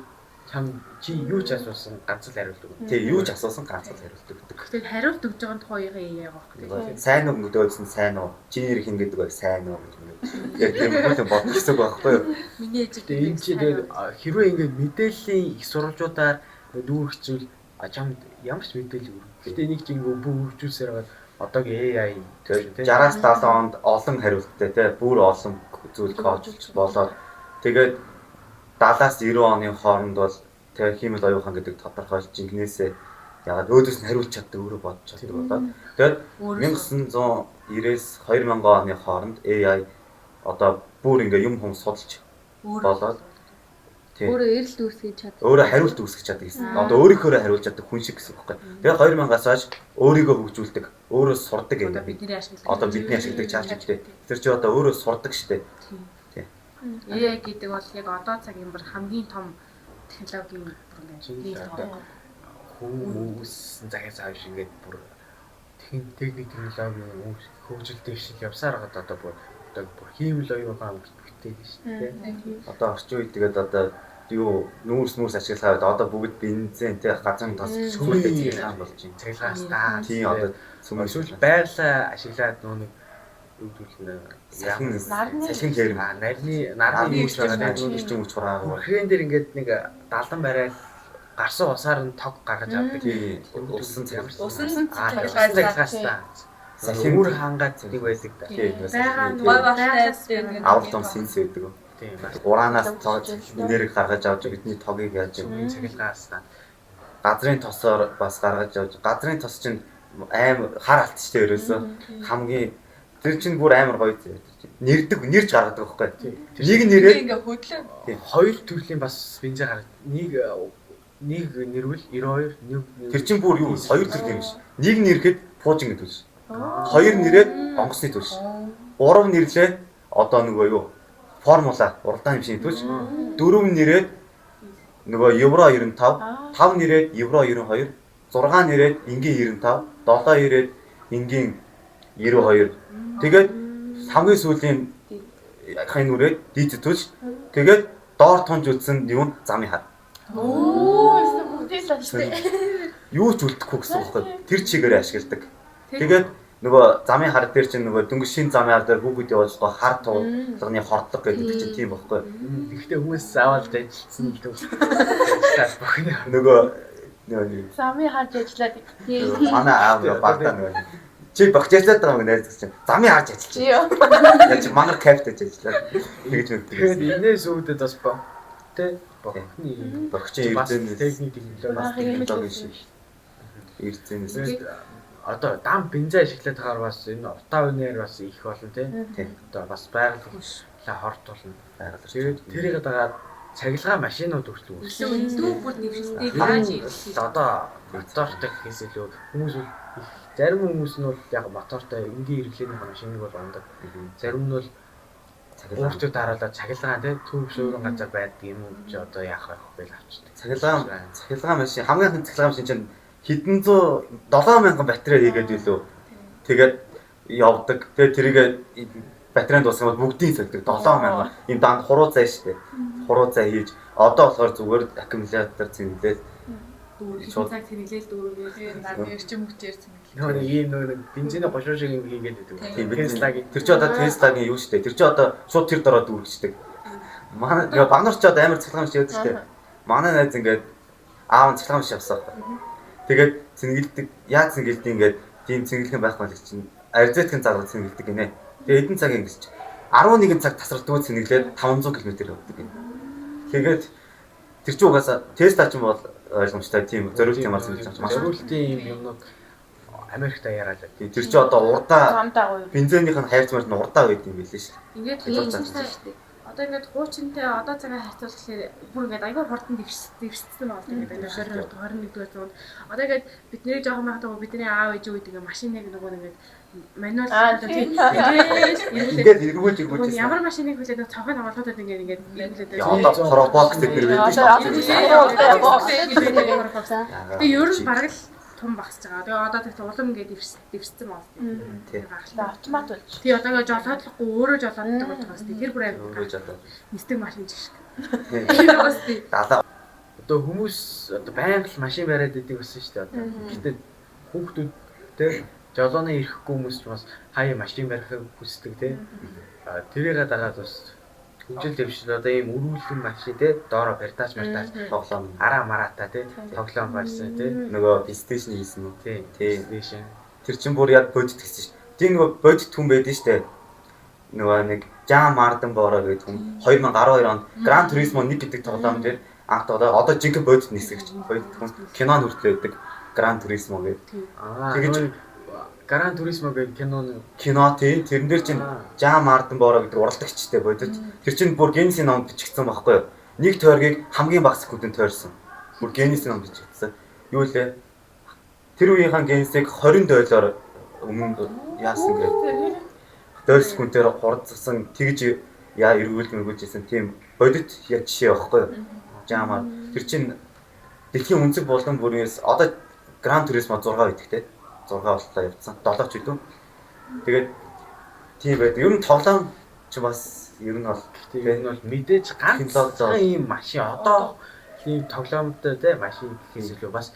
чам чи юу ч асуусан ганц л хариулт өгнө. Тий, юу ч асуусан ганц л хариулт өгдөг. Гэхдээ хариулт өгж байгаа тухайгаа яагаад байхгүй. Сайн уу нөгөөдсөн сайн уу? Чи нэр хин гэдэг баг сайн уу гэж юм. Яг тийм бүхэн бодчихсон байхгүй юу? Миний ээжид Тэгээ энэ чи тэгээд хэрвээ ингээд мэдээллийн их сурвалжуудаар дүүргэцвэл чамд ямар ч мэдээлэл өгөх. Гэхдээ нэг чинь ингээ бүх хөгжүүлсээр байгаа одоогийн AI Тэгээд 60-аас 70 онд олон хариулттай тий. Бүр олон зүйл кодлж болоод тэгээд 70-аас 90 оны хооронд бол тэгээ хиймэл оюухан гэдэг тодорхойлж инкнээсээ ягаад өөдөөс нь хариулж чаддаг өөрөө бодож чаддаг болоод тэгээд 1990-с 2000 оны хооронд AI одоо бүр ингээ юм хүм судалж болоод тий Өөрөө эрэлт үүсгэж чаддаг. өөрөө хариулт үүсгэж чаддаг гэсэн. Одоо өөрийнхөө хариулж чаддаг хүн шиг гэсэн үг байхгүй. Тэгээд 2000-аас хойш өөрийгөө хөгжүүлдэг, өөрөө сурдаг юм. бидний ашигладаг. Одоо бидний ашигладаг чааш гэдэг. Тэр чи одоо өөрөө сурдаг штеп. AI гэдэг бол яг одоо цагийн бүр хамгийн том технологийн бүр ингээд хүмүүсийн загас ааш ингээд бүр техник технологийн хөгжил дэвшил явсаар гад одоо бүр хиймэл оюухан бүтээсэн шүү дээ. Одоо орчин үед тэгээд одоо юу нүүрс ашиглахад одоо бүгд бензин тий газар тос сүмэлтэй цэглээн болж байна. Цэглээс таа. Тийм одоо эсвэл байгалаа ашиглаад нүг юу салхин хэрэг нарны үүсч байгаа ирчин хүч хураагаа. Хрен дээр ингээд нэг далан барайл гарсан усаар нь тог гаргаж авдаг. Тийм усан цэглээс таа. Салхин үр хангаад нэг байдаг да. байгаа гой багтай авалт том синс гэдэг. Тийм. Ураанаас тоож энерги гаргаж авч бидний тогийг яаж цэглээс таа. газрын тосоор бас гаргаж авч газрын тос чинь аим хар алтчтай ерөөсөө хамгийн тэр чинь бүр амар гоё зэ. Нэрж гаргадаг байхгүй. Нэг нэрээ ингээ хөдлөө. Хоёр төрлийн бас бензин гаргад. Нэг нэрвэл 92 нэг тэр чинь бүр юу хоёр төрлийн юм ш. Нэг нэрхэд пуужин гэдэг үү. Хоёр нэрээд онгоцны төлш. Гурав нэрлээ одоо нөгөө юу формула уралдааны машины төлш. Дөрөв нэрээд нөгөө евро 95, 5 нэрээд евро 92, 6 нэрээд энгийн 95, 7 нэрээд энгийн 92. Тэгээд хамгийн сүүлийн хайн нүрээд дийд төлж тэгээд доор тунж үтсэн юу замын хар. Оо бүгдээ л шүү. Юу ч үлдэхгүй гэсэн үг байхгүй. Тэр чигээр ашигладаг. Тэгээд нөгөө замын хар дээр чинь нөгөө дөнгөж шин замын хар дээр хүүхэд явуулж байгаа хар туулганы хордлого гэдэг чинь тийм байхгүй. Гэхдээ хүмүүс заавал ажилласан л дөө. Нөгөө Замын харж ажиллаад манай аав багтаа нөгөө чи багч ажиллаад байгаа юм найз чинь замын харж ажиллаж Йоо. яаж мангар капитаж ажиллаад тэгж Тэгээд өгдөг. энэс үүдээд бас тэ бохны Багчийн эрдэнэ техник технологи шиг эрдэнэс одоо дам бензин ашиглаад байгаа бас энэ утаа үнээр бас их болно тийм. Одоо бас байгаль хорт болно. Тэгээд тэрийг дагаад цахилгаан машинууд хүртэл үүссэн. Дүү бүр нэвшилтэй гараж ирсэн. Одоо мотортой гэхээс илүү хүмүүс зарим хүмүүс нь бол яг мотортой энгийн хэрэглээний машиныг бол ундаг. Зарим нь бол өөртөө дараалал цахилгаан тийм төв шуурын газар байдаг юм уу чи одоо яах вэ гэж авчдаг. цахилгаан машин хамгийн анхны цахилгаан машин чинь хэдэн 70000 батарей хийгээд илүү тэгээд явдаг. Тэгээд тэрийг батарейнд дуусгал бүгдийг сольдог 7000 юм данд хуруу цай штэ. Хуруу цай хийж одоо болохоор зүгээр аккумулятор цэнгэлээд Шууд цаг хэрэглээл дүүргээл Наад эрчим хүчээр цэнгэлээ. Нөгөө ийм нөгөө бензиний гошуу шиг юм хийгээд байдаг. тийм Tesla-гийн тэр чи одоо Tesla-гийн юу штэ. Тэр чи одоо шууд тэр дороо дүүргэждэг. Манай багнар ч одоо амар цахилгаан машин яадаг штэ. Манай найз ингээд аав нь цахилгаан машин авсан. Тэгээд цэнгэлдэг. Яаж цэнгэлдэг ингээд тийм цэнгэлхэн байхгүй л чинь арзетхэн загвар цэнгэлдэг гинэ. Тэгээд эдэн цаг ингэж 11 цаг тасралтгүй цэнгэлээд 500 км явдаг гинэ. Тэгээд тэр чи угаасаа Tesla ч юм бол ойлгомжтой тийм зориулт юмар цэнгэлж байгаа. Маш зориултын юмнууд Америкт аяараад. тэр чи одоо урдаа Замдаа гоё. бензинийх нь хайрцмаар нь урдаа байд юм билээ шүү. ингээд одоо ингээд хуучинтай одоо цагаа харьцуулахаар бүр ингээд аягүй хурдан дэвшсэн байна. Ингээд 21-р зуунд одоо ингээд бидний жоохон байхдаа бидний аав ээж үү гэдэг машиныг нөгөө ингээд мануал Ингээд эргүүлж ямар машиныг хүлээд нөгөө цонхоо онгоолгодод ингээд одоо робот гэдэг нэр байдаг шүү. Тэгээ ер нь бараг л том багсаж байгаа. Тэгээ одоо тэгт улам ингээд дэвшсэн байна. Тийм. Автомат болж. Тий одоо ингээд жолоодлохгүй өөрөө жолооддаг болж байгаа юм. Тэр бүр Өөрөө жоо. нисдэг машин шиг. Тийм. Тийм байгаас тий. Далаа Одоо хүмүүс одоо байнга л машин бариад идэг байсан шүү дээ одоо. Гэхдээ хүүхдүүд те жолооны ирэхгүй хүмүүс ч бас хаяа машин барихыг хүсдэг те. Тэрийг дагаад бас хөгжил дэвшил одоо ийм өрүүлэн машин те доороо барьтаач тоглоом араа мараата те тоглоом барьсан те. нөгөө PlayStation хийсэн үү? Тийм. Тийм. Тэр чин бүр яг бодит гэсэн шүү. Тийм нөгөө бодит хүн байдаг шүү дээ. Нөгөө нэг Жан Марден Боро гэдэг хүн 2012 онд Gran Turismo 1 гэдэг тоглоом дээр анх тоглоо. Одоо жинхэнэ бодит нисгэгч бодит хүн кинонд хүртэл байдаг Gran Turismo гэдэг. Тэгэж Gran Turismo гэдэг Кино тий тэрэн дээр чин Жан Марден Боро гэдэг уралдагчтай бодит. Тэр чин бүр Генисийн ном бичигдсэн байхгүй юу? Нэг тойргийг хамгийн бага секундэд тойрсон. Бүр Генисийн ном бичигдсэн. Юу лээ? Тэр үеийнхэн Генисийг 20 дойлоор өмнө яасан гэдэг. 20 секундээр хурдсан тэгж яа эргүүлжсэн тийм бодит яг жишээ байхгүй юу? Жамаар тэр чин дэлхийн өнцөг болон бүрээс одоо Gran Turismo 6 байдаг те 6 болтлоо явцсан 7 ч үгүй. Тэгээд тийм байдаг. Ер нь тоглоом ч бас ер нь бол энэ бол мэдээж ганц ийм машин одоо тийм тоглоомтой те машин гэхээс илүү бас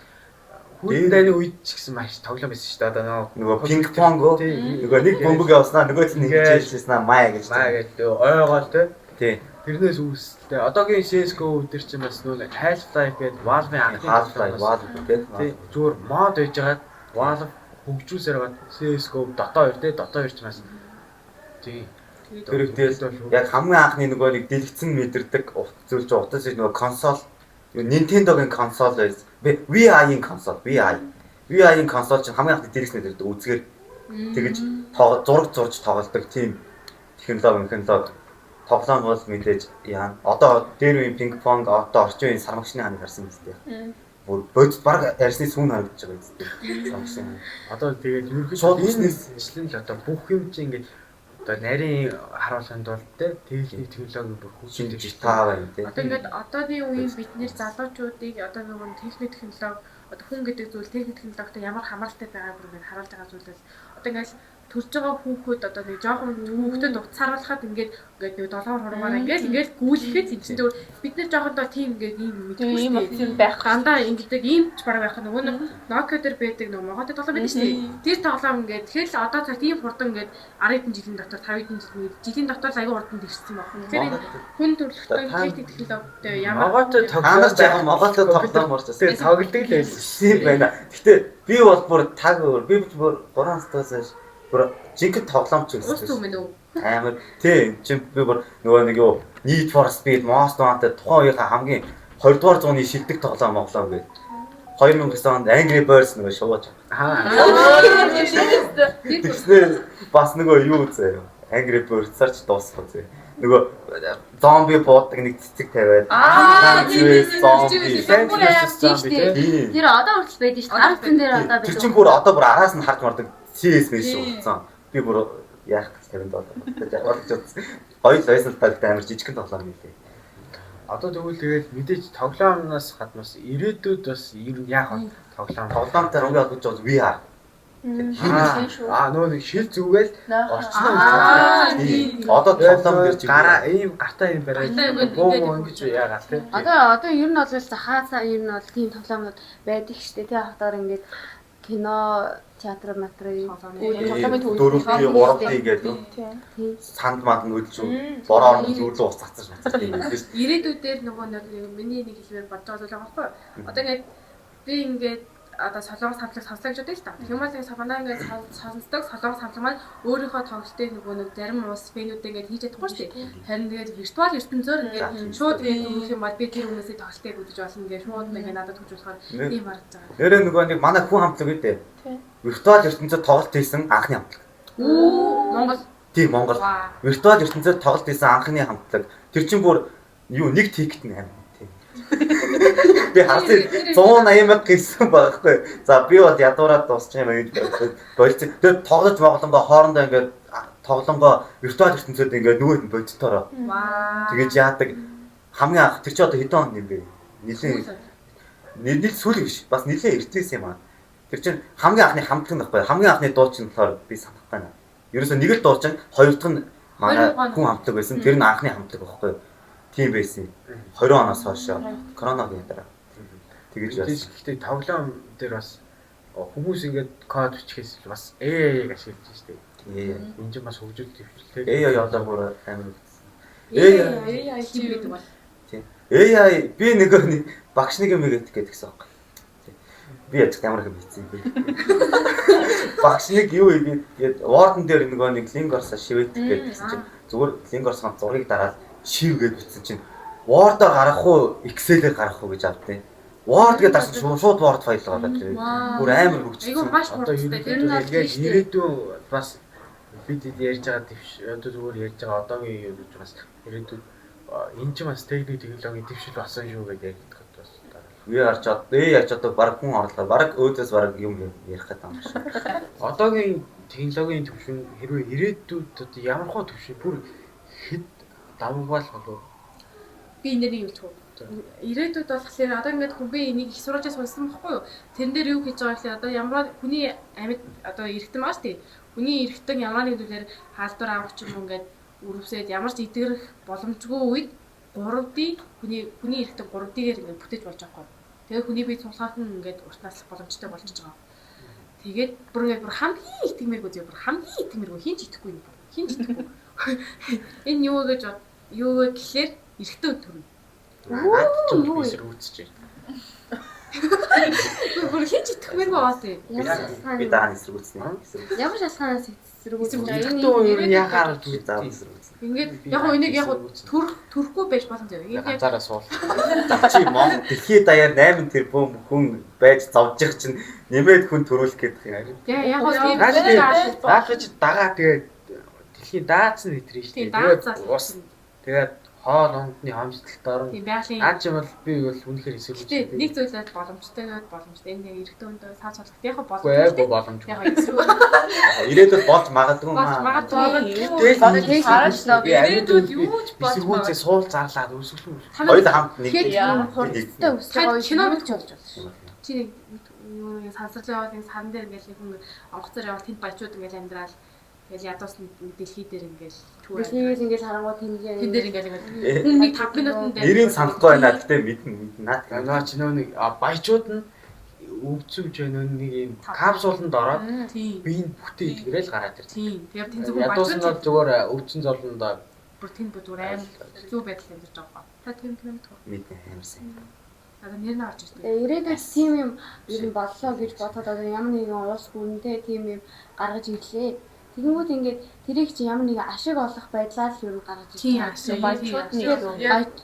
Хүрэн дайны үед ч гэсэн маш тоглоом байсан шүү дээ. Одоо нөгөө пинг понг нөгөө нэг бөмбөг явснаа нөгөөд нь ингэж хэлсэн маа гэж. Маа гэдэг ойгоол тий. Тэрнээс үүсэлтэй. Одоогийн CS:GO өдөр чинь бас нөгөө Half-Life гэдэг Valve-ийн анхны Half-Life тий. Зүгээр мод хийж байгаа Valve хөгжүүлсээр байгаа CS:GO Dota 2 тий. Dota 2 ч бас тий. Тэр үедээ яг хамгийн анхны нөгөө нэг дэлгэцэн мэдэрдэг зүйлж утас нөгөө консол Nintendo-гийн консол байсан. VI-ийн консол, VI-ийн консол чинь хамгийн анхны дэлгэцнэр дэрдэг үзгээр тэгэж зураг зурж тоглодог тийм технологи тоглоом бол мэдээж яа. Одоо дээр үеийн пинг понг одоо орчин үеийн сармагчны ханыг харсан мэт тийм. Бүр бодит баг арьсны сүүн харагдаж байгаа юм. Сармагчны. Одоо тэгээд ерөнхийдөө шууд бизнес ижлэн л одоо бүх юм чинь ингээд одоо нарийн харуулганд бол техник технологи бүр хөгжиж таа байна тий. Одоо ингээд одооны үеийн бид нэр залуучуудыг одоо нөгөө техник технологи одоо хүн гэдэг зүйл техник технологитой ямар хамааралтай байгааг бүр ингээд харуулж байгаа зүйл бол одоо ингээд төрж байгаа хүүхэд одоо нэг жоохон хүүхдэд уцааруулахад ингээд нэг 7 хурмаар ингээд гүйлэхэд энэ чинь зөв бид нэр жоохондоо тийм ингээд ийм мэдгүй ийм шүү дээ. байх. Дандаа ингэдэг ийм ч бараг байх нөгөө нэг Nokia дээр байдаг нөгөө Монголд тоглоом байдаг шүү дээ. Тэр тоглоом ингээд тэгэхээр л одоо цагт ийм хурдан ингээд 10 жилийн дотор 50 жилийн дотор аягүй хурдан тэгсэн байна. Тэгэхээр хүн төрөлхтөн техник технологитой ямар Моготой Танаас жаахан Монголд тоглоом орж тэгээд тоглодог л байсан. тийм байна. Гэтэ би бол бүр таг би бүр 3 сартаас бүр жинхэнэ тоглоомч ус гэсэн. юм уу? Амар тийм чи би бүр нөгөө нэг юу Need for Speed Most Wanted тухайн үеийнхээ хамгийн 20 дугаар зууны шилдэг тоглоом моглоо гээд 2009 онд Angry Birds нөгөө шууж. Тэгснээр бас нөгөө юу заяа Angry Birds-аар ч дуусах заяа. Нөгөө зомби буудаг нэг цэцэг тавиад зомби Тэр одоо хүртэл байдаг шүү. Харцсан дээр одоо байдаг. Тэр чинь бүр одоо бүр араас нь харж мардаг CS мэш шуудсан. Би бүр яах гэж тавинд болоо. Хоёр лайсенттай амар жижигхэн тоглоом юм лээ. Одоо тэгвэл тэгээд мэдээж тоглоомноос гаднаас ирээдүйд бас ер нь яах вэ? Тоглоомтой уг ялгаж байгаа VR. Нөгөө нэг шил зүгээл орчноо. Одоо тоглоом дэр гараа ийм гартаа юм барай. Бөө ингэж яагаад те. Одоо ер нь бол хаасаа ер нь бол тийм тоглоомнууд байдаг шүү дээ. Тэ хатаар ингээд кино, театр, материал, тоглоомын төвд дөрөвдний гуравдын гэдэг тийм. санд манд хөдөлж бороор нь зүрлөө ус цацаж байна. Ирээдүйдээр нөгөө нэг миний нэг хэлбэр бодож байгаа байхгүй юу? Одоо ингээд би ингээд одоо солонгос хамтлаг сонслоо гэж бодъё л та. Хэмээн савнаа ингээд сонсдог солонгос хамтлаг маань өөрийнхөө тоглолтыг нөгөө нэг зарим улс фэнүүд ингээд хийж чадахгүй шүү дээ. Харин тэгээд виртуал ертөнцөөр ингээд шууд ингээд өгөх юм бол би тэр хүмүүсийн тоглолтыг үзэж болно ингээд шууд ингээд надад хөгжүүлэхээр ийм харж байгаа. Нэрээ нөгөө нэг манай хүн хамтлаг гэдэг. Виртуал ертөнцөд тоглолт хийсэн анхны хамтлаг. Монгол. Тийм Монгол. Виртуал ертөнцөд тоглолт хийсэн анхны хамтлаг. Тэр чинь бүр юу нэг тикет нь амар. Би хасаа 180 мянга гэсэн байхгүй. За би бол ядуураад дуусчих юм гэж бодсон. Тэгээд тоглож моглонгоо хоорондоо ингээд тоглонгоо виртуал ертөнцөд ингээд нөгөөд нь бодтоороо. Тэгэж яадаг хамгийн анх тэр чи одоо хэдэн он юм бэ? Нийлээ сүүл биш. Бас нийлээ эртнээс юм аа. Тэр чинь хамгийн анхны хамтлаг байхгүй. Хамгийн анхны дуу чинь болохоор би санах байна. Ерөөсөө нэг л дуу чинь хоёр дахь нь манай хүн хамтлаг байсан. Тэр нь анхны хамтлаг байхгүй. Тийм байсан. 20 оноос хойш коронавигийн дараа. Тэгэж байна. Гэхдээ тоглоом дээр бас хүмүүс ингээд код бичихээс бас AI-г ашиглаж штеп. Энэ ч бас хөгжүүлэлт төвчлээ. AI одоо бүр амар үзсэн. AI хийгээд бол. Тийм. AI би нэг багш нэг юм гэдэгсэн байхгүй. Би яаж ямар хэм хийсэн бэ? Багш нэг юу игээд Word дээр нэг линк орсоо шивэт гэдэгсэн чинь зүгээр линк орсон зургийг дараад шив гэж бичсэн чинь Word-оор гарах уу, Excel-ээр гарах уу гэж авдیں۔ Word гэдэг дарсан шууд Word файл болоод тэр бүр амар хөгжсөн. Айгу маш хурдтай. Тэр нь бол ирээдүйн бас бид ярьж байгаа дэвш одоо зүгээр ярьж байгаа одоогийн юу гэж бас ирээдүйд энэ ч бас техник технологийн дэвшил болсон шүү гэж ярьдаг бас дараа. VR ч одоо баг хүн орлоо. Баг өөдөөс баг юм ярих гэдэг юм шиг. Одоогийн технологийн төвшин хэрвээ ирээдүйд одоо ямар хөө төвшин бүр хэд давмгаал болов би энэ нэг юм ирээдүйд болохоор одоо ингээд хүн би энийг их сурвалжаас сонсон байхгүй юу? Тэрэн дээр юу хийж байгаа гэхэлээ одоо ямар хүний амьд одоо эргэтэн байгаа шүү дээ. Хүний эргэтэн ямар нэг зүйлээр хаалдвар авах ч юм ингээд үрвсээд ямар ч идэгрэх боломжгүй үед 3D хүний эргэтэн 3D-гээр ингээд бүтээж болж байгаа байхгүй юу? Тэгээ хүний бие цуглаах нь ингээд урт наслах боломжтой болж байгаа. Тэгээд бүр хамгийн итгэмээргүй зөв бүр хамгийн итгэмээргүй хин ч итгэхгүй юм. Хин ч итгэхгүй. Энэ юу гэж юу вэ гэхлээр эргэтэн төрнө. наад ч юу үүсэж байна. Бүр хин ч итгэмээргүй аа тий. Би даан эсрэгүүцнэ. Ямар шалтгаанаас эсрэгүүцэж байгаа Энэ нь яхаар даан эсрэгүүцнэ. Ингээд яг гоо энийг яг төрөхгүй байж болно зав. яг ганцаараа суул. Чи Монгол дэлхийд даяар 8 тэрбум хүн байж зовж их чинь нэмээд хүн төрүүлэх гэдэг юм. Тэгээ яг гоо тийм Даахж дагаа тэгээд дэлхийн даацсан нэтрэн шүү дээ. Тэгээд ус тэгээд хоол ондны хомсдолтоор Тийм байгалийн наад чи бол би бол үнэхээр эсэргүүцсэн. Гэтэ нэг зүйлээд боломжтой гэдэг боломжтой. Энэ эрэгтэй хүндээ саад цолгох яг Үгүй боломжтой. боломжгүй. Яг эсрэг. Ирээдүйд болж магадгүй Болж маа. магадгүй. Ирээдүйд юу ч болж эсэргүүцээ суул зарлаад өсөглөө. Хоёул хамт нэг Тэгэхээр хурдтай өсөж байгаа киног ч болж байна. Чи нэг юу сансарч яваад энэ сан дээр ингээл хүн онгоцоор яваад тэнд баячууд ингээл амьдрал ингээл ядуус дэлхий дээр ингээл Дэлхийгээс ингээд харангуй тэн тэмдэг. дээр ингээл хүн нэг 5 минутанд нэрийг санахгүй байна гэхдээ мэднэ. Наа чи нэг баячууд нь өвцөж байна нэг юм капсуланд ороод тийм биеийг бүтээ идгэрэл гараад ирдэг. тийм тэгээд тэн зөвхөн Ядуус нь баячууд зүгээр өвчин золонд бүр тэнд бүр аим зүү байдал амьдарч байгаа. Та тийм тоо. Мэднэ юмсан. Одоо нэр нь орж ирсэн. Ирээдүйд тийм юм ер нь боллоо гэж бодоход одоо ямар нэгэн улс бүндээ тийм юм гаргаж ирлээ. Тэгэнгүүт ингээд тэрийг чи ямар нэгэн ашиг олох байдлаар л ер нь гаргаж Тийм ирсэн. ашиг, Баячууд нь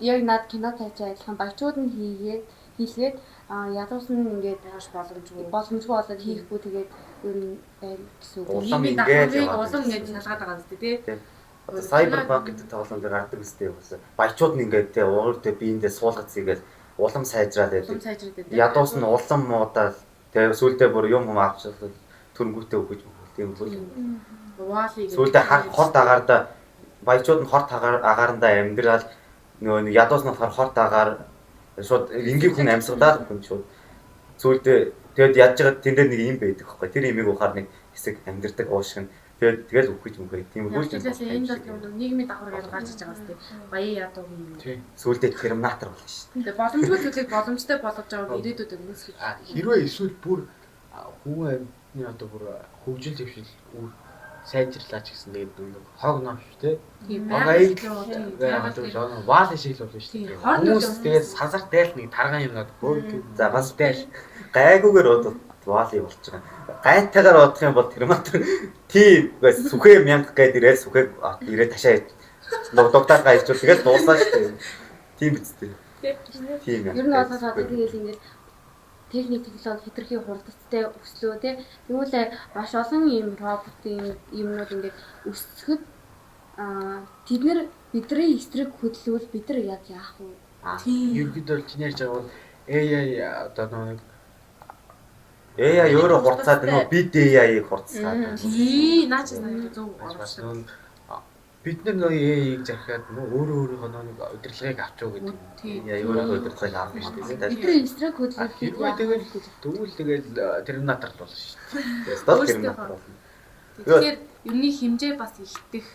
яг над кинотай адилхан баячууд нь хийлгээд ядуус нь ингээд боломжгүй болоод хийхгүй тэгээд ер нь байна гэсэн үг. Улам Ийм ингээд дахиад яваад улам ингэж шалгаад байгаа юм зү тий. Одоо Cyberpunk гэдэг тоглоом дээр гардаг үстэй бас баячууд нь ингээд те уурдээ биендээ суулгацгийгээл улам сайжраад Улам байдаг. сайжраад байдаг. Ядуус нь улам муудаал тэгээ сүулдэ бүр юм авчихвал төрөнгүүтээ өгөж тийм үгүй. Угаалыг Сүулдэ хорт агаарда баячууд нь хорт агаарандаа амьдрал нөгөө ядуус нь болохоор хорт агаар шууд энгийн хүн амьсгалаад хүн шууд сүулдэ тэгэд ядж байгаа тэн дээр нэг юм байдаг хөөхгүй. Тэр имийг ухаар нэг хэсэг амьдэрдэг уушиг нь тэгэл үхэж мөхөө тийм үгүй юм. Тэгэлээ энэ бол нийгмийн давхар гэж гарч иж байгаа юм тий. Баян ядуу юм. Тийм. Сүулдэ терминатор болно шүү дээ. Тэгээ боломжгүй зүйлийг боломжтой болгож байгааг ирээдүйд өгнөс гэж. Хэрвээ эсвэл бүр хүн амьтны одоо бүр хөгжил төвшил сайжрлаач гэсэн тэгээд нэг хог ном шүү дээ. Тийм Байгаад ваал шиг л болно шүү дээ. Хүмүүс тэгээд сансар дайл нэг тарган юмнууд бөөгд За бас дайл гайгүйгээр удаад ваали болж байгаа. Гайтайгаар бодох юм бол терминатор тийм сүхээ 1000 гээд ирээд сүхээ ирээд ташаа дугтаад гайчвал тэгээд дуусаа шүү дээ. Тийм биз дээ. Тийм Ер нь бол одоо тэгэл ингээд техник технологи хэтэрхий хурдтай өслөө тий. Тэгвэл маш олон юм роботын юмнууд ингээд өсөхөд тэд нар бидний эсрэг хөдлөвөл бид нар яг яах вэ? Тийм. Ерөнхийдөө чинь ярьж байгаа бол AI одоо нэг AI өөрөө хурцаад нөгөө бид AI-ыг хурцлаад. Тийм наач зөв бас бид нар нөгөө AI-ыг захиад өөрийнхөө нэг удирдлагыг авчуу гэдэг. Тийм. AI- өөрөө удирдлагыг авах шүү дээ. Бидний эсрэг хөдлөвөл бид Хэрвээ яах вэ? тэгэл тэгвэл тэгэл терминатор л болно шүү дээ. Стат терминатор болно. Тэгэхээр юмны хэмжээ бас ихтэх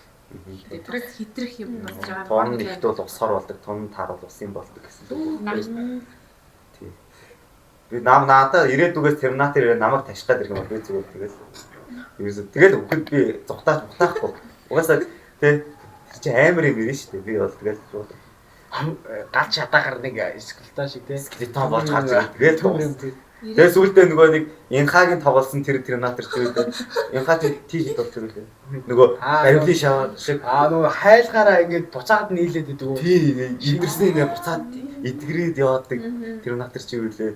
тэрэг хитрэх юм болж байгаа. Тон ихт бол усаар болдог, тон таар бол усын болдог гэсэн үг. Тийм. Би надаа ирээдүгээс терминатор ирээ намайг таших гээд ирэх юм бол би зүгээр тэгэл. Ерөөсө тэгэл өгөхөд би зүхтааж мутаахгүй. Угаасаа тий чи амар юм ирэн шүү дээ. Би бол тэгэл галч хатаагаар нэг скелетон шиг тий. скелетон болж гарч байгаа. Тэгээд тэгээ сүүлдээ нөгөө нэг инхагийн тоглосон тэр терминатор чиглэлээ. Инхаа тийж болж байгаа. Нөгөө авилын шавар шиг нөгөө хайлгаараа ингээд буцаад нийлээд идэг үү? тий идэрсэн ингээ буцаад эдгрээд яваадаг терминатор чиглэлээ.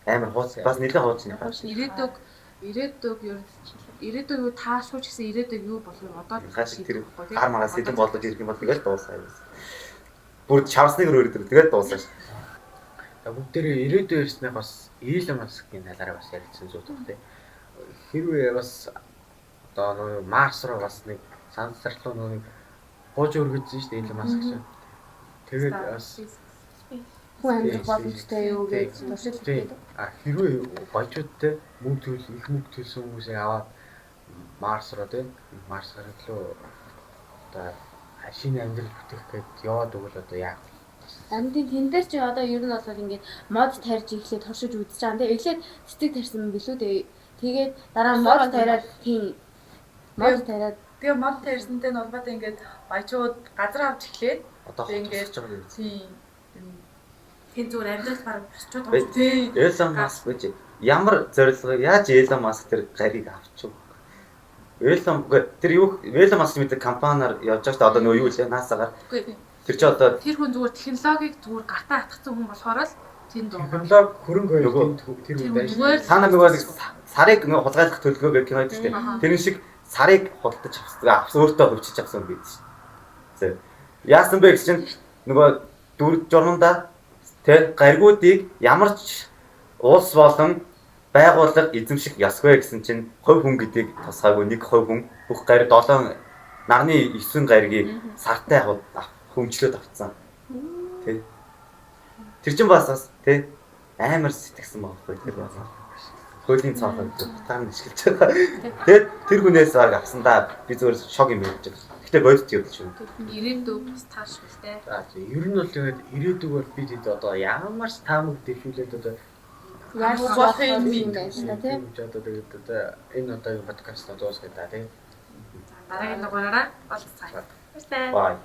Амар хооц бас нэлээд хооц юм байна. Ирээдүг юу таашгүй ч гэсэн ирээдүг юу болох юм одоо Хашиг тэр гар мараа сэдэн болож ирэх юм бол тэгэл дуусаа юм. Бүр чавсныг өрөөдөг тэгэл дуусаа ш. Бүгдээрээ ирээдүйн ирснээр бас Илон Маскын талаараа бас яригдсан зүйл байна тий. Хэрвээ бас одоо нөгөө Марс руу бас нэг сансарлуу нөгөө бууж өргөжсөн шүү дээ Илон Маск шиг. Тэгээд бас Хүн амьдрах боломжтой юу гэж туршилт хийдэг. хэрвээ баячуудтай мөнгө төлсөн хүмүүсээ аваад Марс руу тий Марс руу одоо шинэ амьдрал бүтээх гээд яваад өгвөл одоо яах вэ? Амтын тэн дээр чи одоо ер нь бол ингээд мод тарьж эхлээд туршиж үзэж байгаа. Тэгээ эхлээд цэцэг тарьсан билүү дээ. Тэгээд дараа нь мод тариад тийм мод тариад Тэгээ мод тарьсантай нь улбаатай ингээд баячууд газар авч эхлээд Одоо ингээд хийж байгаа юм. тийм тэн зүгээр амьдрал бараг босчод Бай- байгаа тий. Elon Musk гэж ямар зорилго яаж Elon Musk тэр гариг авчих вэ? Тэр юу Elon Musk гэдэг компаниар явж байгаа ч одоо нөгөө юу лээ NASA-гаар Үгүй тэр чи одоо тэр хүн зүгээр технологиг зүгээр гартаа атгсан хүн болохоор л тэнд байгаа. Технологи хөрөнгө Нөгөө оёлын тэр үедээ Зүгээр цаана нөгөө нэг сарыг нөгөө хулгайлах төлөвлөгөө гэх юм байдаг шүү дээ. Тэр шиг сарыг хултаж авсан өөртөө хувьчиж авсан байдаг шүү дээ. Яасан бэ гэсэн чинь нөгөө дүр журманда тэ гаригуудыг ямар ч улс болон байгууллага эзэмших ёсгүй гэсэн чинь хувь хүн гэдгийг тусгаагүй нэг хувь хүн бүх гариг 7 нарны 9 гаригийг сартаа хөмчлөөд авцсан. Тэ. Тэр чинь бас тэ амар сэтгсэн байхгүй тэр бас. Хуулийн цаахад таам нишгэлж байгаа. Тэгээд тэр хүнээс баг авсандаа би зүгээр шок юм ярьж байгаа. Гэтэ бодит юм шүү. Ирээдүйд бас тааш үлтэй. За ер нь бол тэгээд ирээдүгээр бид одоо ямар ч таамаг дэвшүүлээд одоо Яаж болох юм бэ тийм. одоо тэгээд одоо энэ одоогийн подкаст дуусгая та тийм. Дараагийн дугаараараа олцгаая. Бай.